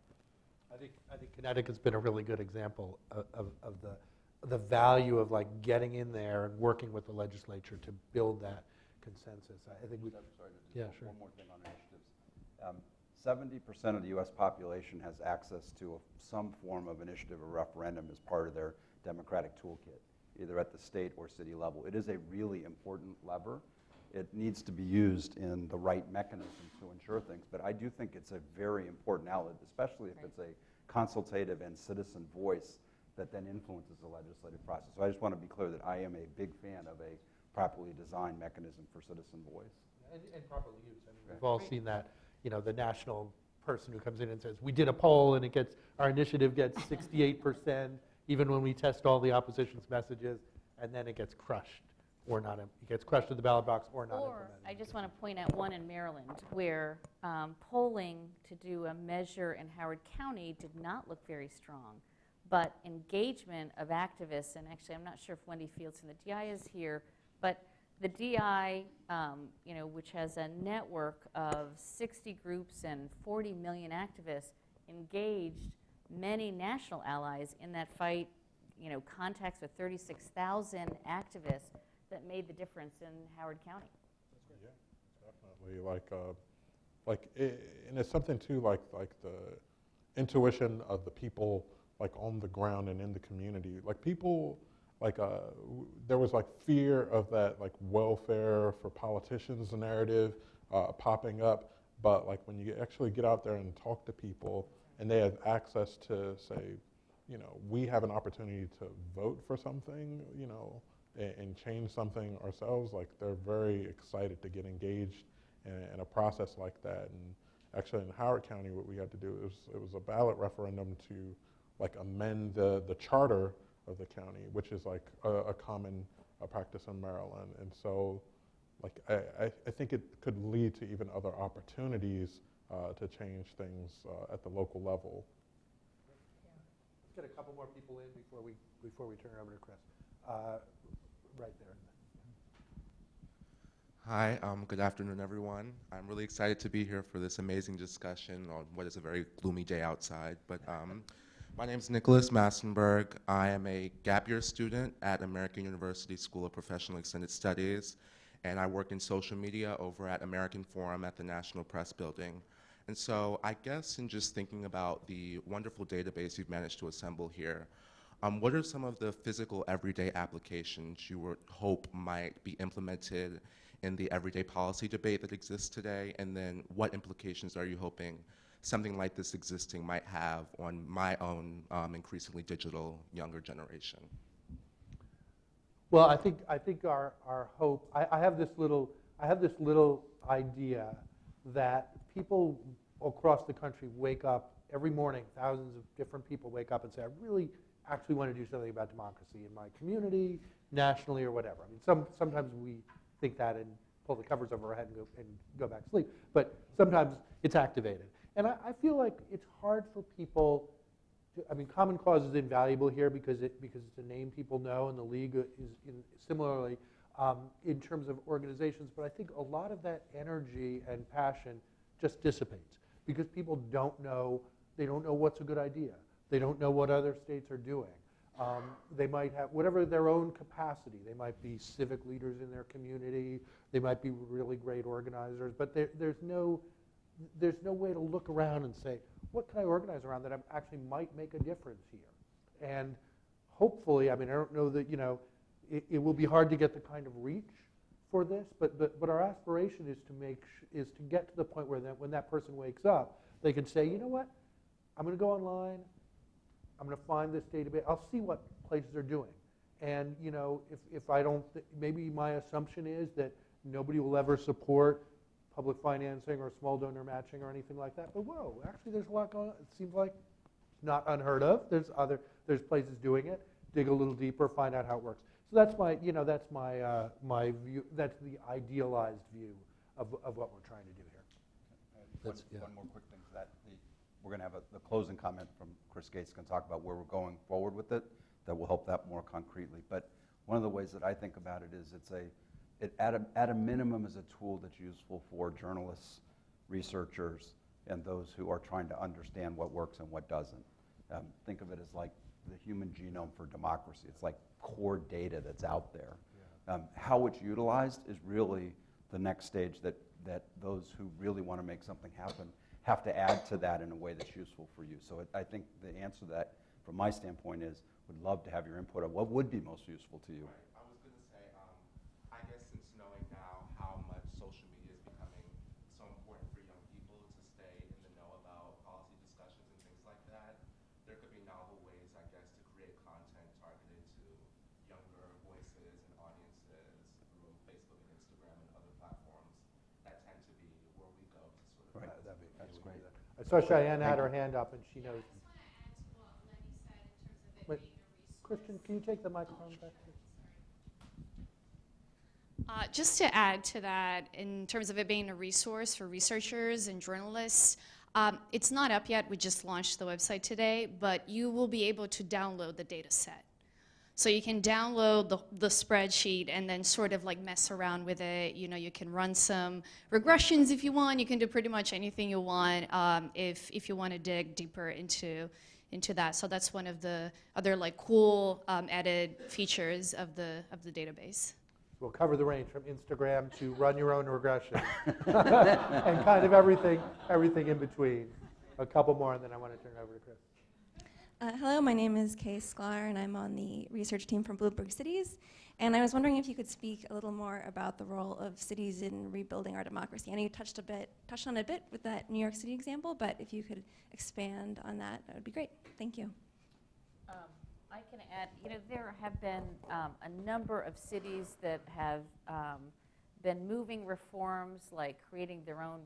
I think Connecticut's been a really good example of the value of like getting in there and working with the legislature to build that consensus. I think Sorry, yeah, sure. One more thing on initiatives. 70% of the U.S. population has access to some form of initiative or referendum as part of their democratic toolkit, either at the state or city level. It is a really important lever. It needs to be used in the right mechanism to ensure things, but I do think it's a very important outlet, especially if it's a consultative and citizen voice that then influences the legislative process. So I just want to be clear that I am a big fan of a properly designed mechanism for citizen voice. And properly used. I mean, we've all seen that, the national person who comes in and says, we did a poll and our initiative gets 68%, even when we test all the opposition's messages, and then it gets crushed or not. It gets crushed in the ballot box or not implemented. I just want to point out one in Maryland where polling to do a measure in Howard County did not look very strong, but engagement of activists, and actually I'm not sure if Wendy Fieldson, the DI, is here, but the DI, which has a network of 60 groups and 40 million activists, engaged many national allies in that fight, contacts with 36,000 activists that made the difference in Howard County. Yeah, definitely. And it's something too, like the intuition of the people, like on the ground and in the community. Like people, there was fear of that welfare for politicians narrative popping up, but when you actually get out there and talk to people, and they have access to say, we have an opportunity to vote for something, and change something ourselves, they're very excited to get engaged in a process like that. And actually in Howard County, what we had to do, it was a ballot referendum to amend the charter of the county, which is a common practice in Maryland. And so I think it could lead to even other opportunities to change things at the local level. Let's get a couple more people in before we turn it over to Chris. Right there. Hi, good afternoon, everyone. I'm really excited to be here for this amazing discussion on what is a very gloomy day outside. But my name is Nicholas Massenberg. I am a gap year student at American University School of Professional Extended Studies, and I work in social media over at American Forum at the National Press Building. And so I guess in just thinking about the wonderful database you've managed to assemble here, what are some of the physical everyday applications you would hope might be implemented in the everyday policy debate that exists today? And then what implications are you hoping something like this existing might have on my own increasingly digital younger generation? Well, I think our hope, I have this little idea that people across the country wake up every morning, thousands of different people wake up and say, I really actually want to do something about democracy in my community, nationally, or whatever. I mean, sometimes we think that pull the covers over our head and go back to sleep. But sometimes it's activated. And I feel like it's hard for people to, I mean, Common Cause is invaluable here because it's a name people know, and the League is similarly in terms of organizations. But I think a lot of that energy and passion just dissipates because people don't know, they don't know what's a good idea. They don't know what other states are doing. They might have whatever their own capacity. They might be civic leaders in their community. They might be really great organizers. But there's no way to look around and say, what can I organize around that actually might make a difference here? And hopefully, I mean, I don't know that, it will be hard to get the kind of reach for this, but our aspiration is to get to the point where when that person wakes up, they can say, you know what, I'm going to go online, I'm going to find this database, I'll see what places are doing. And if I don't, maybe my assumption is that nobody will ever support public financing or small donor matching or anything like that. But whoa, actually there's a lot going on. It seems like not unheard of. There's places doing it. Dig a little deeper, find out how it works. So that's my my view. That's the idealized view of what we're trying to do here. One more quick thing to that. We're going to have the closing comment from Chris Gates going to talk about where we're going forward with it. That will help that more concretely. But one of the ways that I think about it is at a minimum is a tool that's useful for journalists, researchers, and those who are trying to understand what works and what doesn't. Think of it as like the human genome for democracy. It's like core data that's out there. Yeah. How it's utilized is really the next stage that those who really want to make something happen have to add to that in a way that's useful for you. So I think the answer to that, from my standpoint, is would love to have your input on what would be most useful to you. I was going to say, I guess since knowing now how much social media is becoming so important for young people to stay in the know about policy discussions and things like that, there could be novel ways, I guess, to create content targeted to younger voices and audiences through Facebook and Instagram and other platforms that tend to be where we go to sort of. Right, that's great. I saw Cheyenne had her hand up, and she knows. Wait, Christian, can you take the microphone back? Just to add to that, in terms of it being a resource for researchers and journalists, it's not up yet. We just launched the website today, but you will be able to download the data set. So you can download the spreadsheet and then sort of like mess around with it. You can run some regressions if you want. You can do pretty much anything you want if you want to dig deeper into that. So that's one of the other like cool added features of the database. We'll cover the range from Instagram to run your own regression and kind of everything in between. A couple more, and then I want to turn it over to Chris. Hello, my name is Kay Sklar, and I'm on the research team from Bloomberg Cities. And I was wondering if you could speak a little more about the role of cities in rebuilding our democracy. I know you touched on it a bit with that New York City example, but if you could expand on that, that would be great. Thank you. I can add, there have been a number of cities that have been moving reforms, like creating their own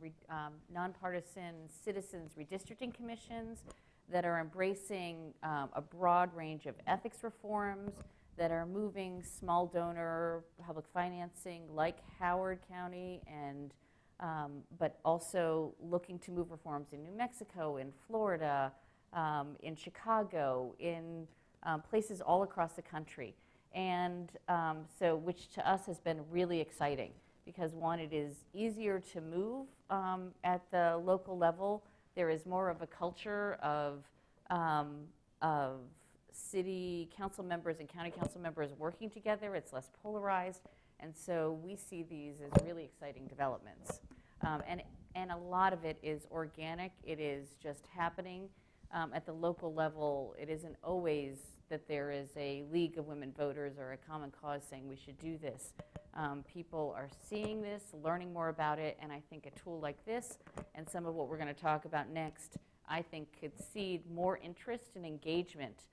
nonpartisan citizens redistricting commissions that are embracing a broad range of ethics reforms, that are moving small donor public financing like Howard County, and but also looking to move reforms in New Mexico, in Florida, in Chicago, in places all across the country. And so, which to us has been really exciting, because one, it is easier to move at the local level. There is more of a culture of city council members and county council members working together. It's less polarized, and so we see these as really exciting developments. And a lot of it is organic. It is just happening at the local level. It isn't always that there is a League of Women Voters or a Common Cause saying we should do this. People are seeing this, learning more about it, and I think a tool like this and some of what we're going to talk about next, I think could seed more interest and engagement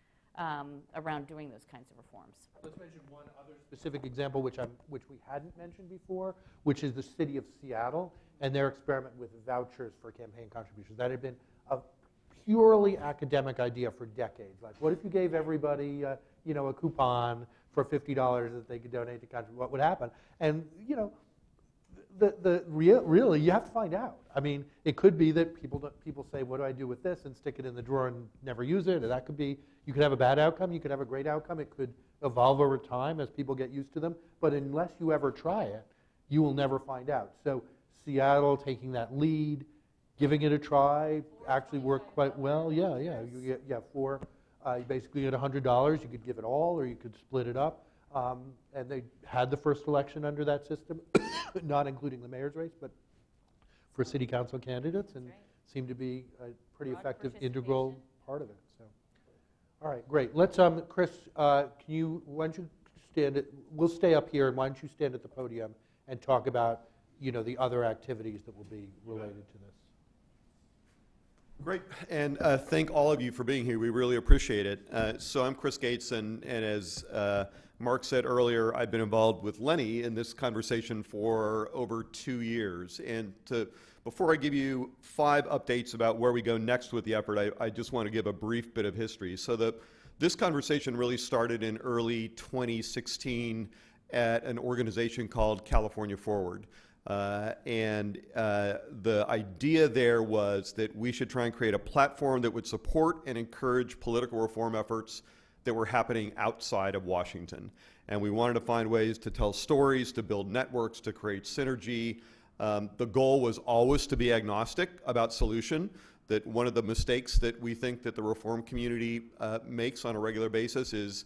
around doing those kinds of reforms. Let's mention one other specific example, which we hadn't mentioned before, which is the city of Seattle and their experiment with vouchers for campaign contributions. That had been a purely academic idea for decades. Like, what if you gave everybody, a coupon for $50 that they could donate to contribute? What would happen? And Really, you have to find out. I mean, it could be that people say, what do I do with this, and stick it in the drawer and never use it. Or that could be, you could have a bad outcome, you could have a great outcome. It could evolve over time as people get used to them. But unless you ever try it, you will never find out. So Seattle taking that lead, giving it a try, actually worked quite well. Yeah. You get four. You basically get $100. You could give it all, or you could split it up. And they had the first election under that system, not including the mayor's race, but for city council candidates, and seemed to be a pretty effective, integral part of it. So, all right, great. Let's, Chris, why don't you stand we'll stay up here, and why don't you stand at the podium and talk about, the other activities that will be related to this. Great, and thank all of you for being here. We really appreciate it. So I'm Chris Gates, and as Mark said earlier, I've been involved with Lenny in this conversation for over 2 years. And before I give you 5 updates about where we go next with the effort, I just want to give a brief bit of history. So this conversation really started in early 2016 at an organization called California Forward. The idea there was that we should try and create a platform that would support and encourage political reform efforts that were happening outside of Washington. And we wanted to find ways to tell stories, to build networks, to create synergy. The goal was always to be agnostic about solution, that one of the mistakes that we think that the reform community makes on a regular basis is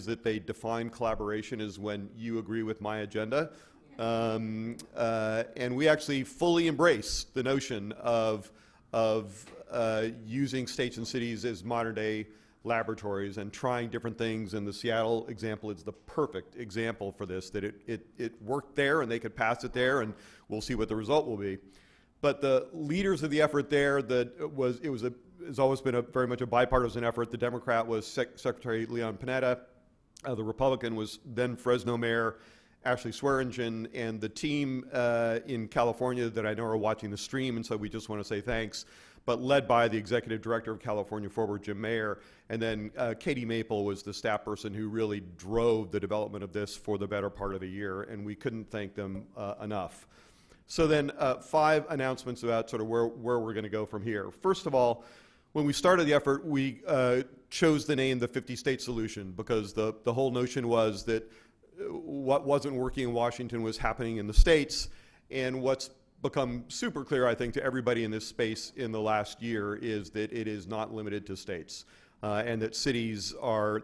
that they define collaboration as when you agree with my agenda. And we actually fully embrace the notion of using states and cities as modern day laboratories and trying different things. And the Seattle example is the perfect example for this, that it worked there and they could pass it there, and we'll see what the result will be. But the leaders of the effort there, has always been very much a bipartisan effort. The Democrat was Secretary Leon Panetta. The Republican was then Fresno Mayor Ashley Swearingen, and the team in California that I know are watching the stream, and so we just want to say thanks, but led by the Executive Director of California Forward, Jim Mayer, and then Katie Maple was the staff person who really drove the development of this for the better part of a year, and we couldn't thank them enough. So then 5 announcements about sort of where we're going to go from here. First of all, when we started the effort, we chose the name the 50-state solution because the whole notion was that what wasn't working in Washington was happening in the states. And what's become super clear, I think, to everybody in this space in the last year is that it is not limited to states. And that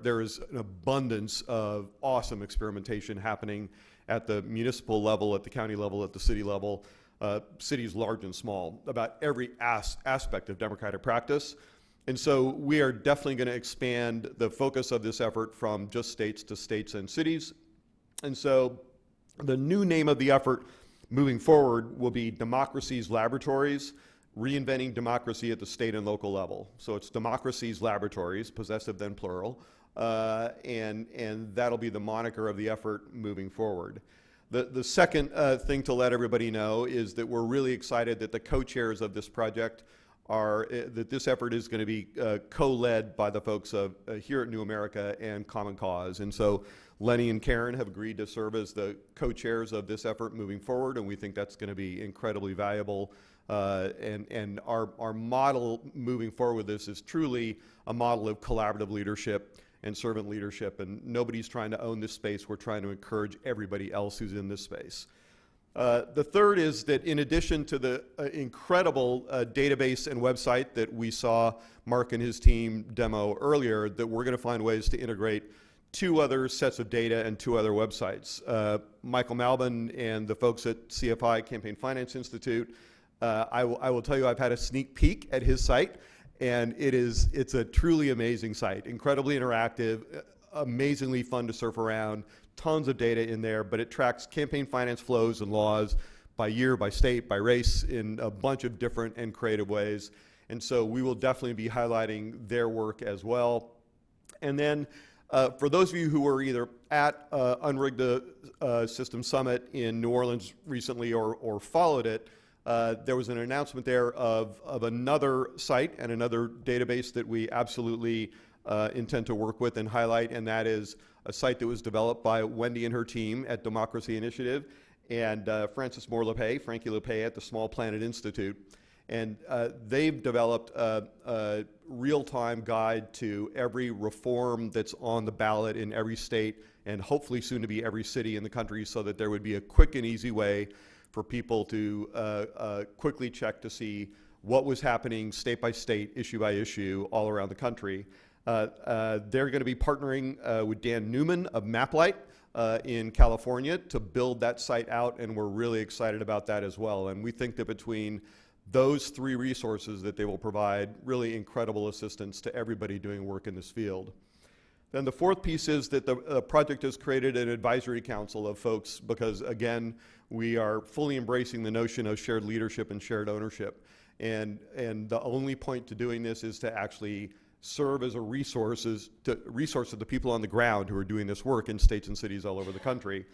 there is an abundance of awesome experimentation happening at the municipal level, at the county level, at the city level, cities large and small, about every aspect of democratic practice. And so we are definitely going to expand the focus of this effort from just states to states and cities. And so the new name of the effort moving forward will be Democracy's Laboratories, Reinventing Democracy at the State and Local Level. So it's Democracy's Laboratories, possessive then plural, and that'll be the moniker of the effort moving forward. The second thing to let everybody know is that we're really excited that the co-chairs of this project that this effort is going to be co-led by the folks here at New America and Common Cause. And so Lenny and Karen have agreed to serve as the co-chairs of this effort moving forward, and we think that's going to be incredibly valuable. And our model moving forward with this is truly a model of collaborative leadership and servant leadership, and nobody's trying to own this space. We're trying to encourage everybody else who's in this space. The third is that in addition to the incredible database and website that we saw Mark and his team demo earlier, that we're going to find ways to integrate 2 other sets of data and 2 other websites. Michael Malbin and the folks at CFI, Campaign Finance Institute, I will tell you I've had a sneak peek at his site, and it's a truly amazing site, incredibly interactive, amazingly fun to surf around, tons of data in there, but it tracks campaign finance flows and laws by year, by state, by race in a bunch of different and creative ways. And so we will definitely be highlighting their work as well. And then for those of you who were either at Unrig the System Summit in New Orleans recently or followed it, there was an announcement there of another site and another database that we absolutely intend to work with and highlight, and that is a site that was developed by Wendy and her team at Democracy Initiative. and Francis Moore LePay, Frankie LePay at the Small Planet Institute. And they've developed a real-time guide to every reform that's on the ballot in every state, and hopefully soon to be every city in the country, so that there would be a quick and easy way for people to quickly check to see what was happening state by state, issue by issue, all around the country. They're going to be partnering with Dan Newman of Maplight in California to build that site out, and we're really excited about that as well. And we think that between those three resources that they will provide really incredible assistance to everybody doing work in this field. Then the fourth piece is that the project has created an advisory council of folks because, again, we are fully embracing the notion of shared leadership and shared ownership. And the only point to doing this is to actually serve as a resource of the people on the ground who are doing this work in states and cities all over the country.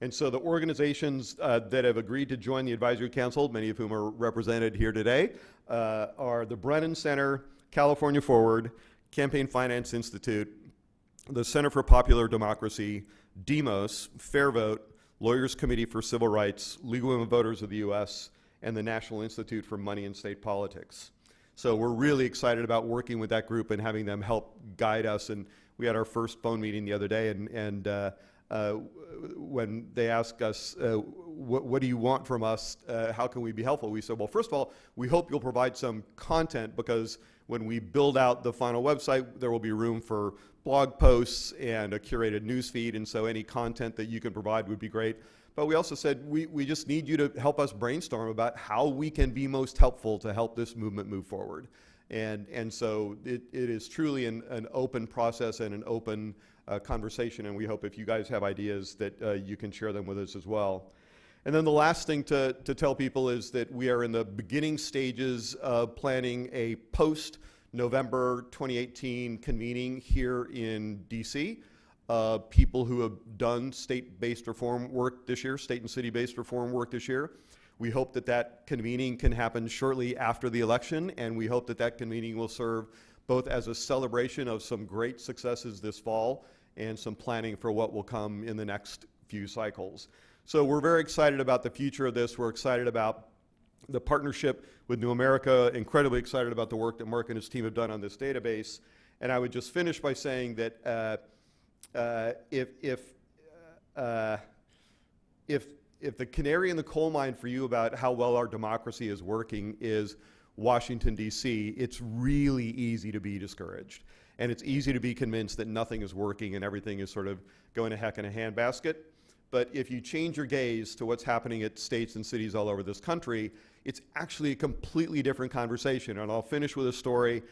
And so the organizations that have agreed to join the advisory council, many of whom are represented here today, are the Brennan Center, California Forward, Campaign Finance Institute, the Center for Popular Democracy, DEMOS, Fair Vote, Lawyers Committee for Civil Rights, Legal Women Voters of the U.S., and the National Institute for Money and State Politics. So we're really excited about working with that group and having them help guide us. And we had our first phone meeting the other day, and when they asked us, what do you want from us, how can we be helpful? We said, well, first of all, we hope you'll provide some content, because when we build out the final website, there will be room for blog posts and a curated news feed, and so any content that you can provide would be great. But we also said, we just need you to help us brainstorm about how we can be most helpful to help this movement move forward. And so it is truly an open process and an open conversation, and we hope if you guys have ideas that you can share them with us as well. And then the last thing to tell people is that we are in the beginning stages of planning a post-November 2018 convening here in DC. People who have done state-based reform work this year, state and city-based reform work this year. We hope that that convening can happen shortly after the election, and we hope that that convening will serve both as a celebration of some great successes this fall and some planning for what will come in the next few cycles. So we're very excited about the future of this. We're excited about the partnership with New America, incredibly excited about the work that Mark and his team have done on this database. And I would just finish by saying that if the canary in the coal mine for you about how well our democracy is working is Washington, D.C., it's really easy to be discouraged. And it's easy to be convinced that nothing is working and everything is sort of going to heck in a handbasket. But if you change your gaze to what's happening at states and cities all over this country, it's actually a completely different conversation. And I'll finish with a story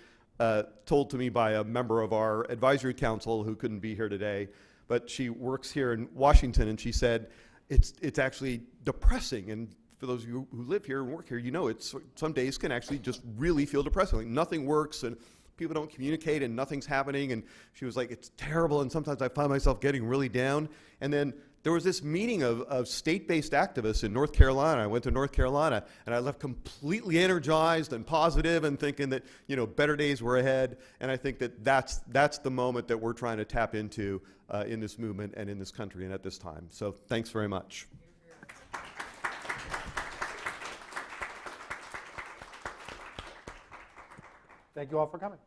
told to me by a member of our advisory council who couldn't be here today. But she works here in Washington, and she said, it's actually depressing. And for those of you who live here and work here, you know some days can actually just really feel depressing. Like nothing works, and people don't communicate, and nothing's happening. And she was like, it's terrible, and sometimes I find myself getting really down. And then there was this meeting of state-based activists in North Carolina. I went to North Carolina, and I left completely energized and positive and thinking that, better days were ahead. And I think that that's the moment that we're trying to tap into in this movement and in this country and at this time. So thanks very much. Thank you all for coming.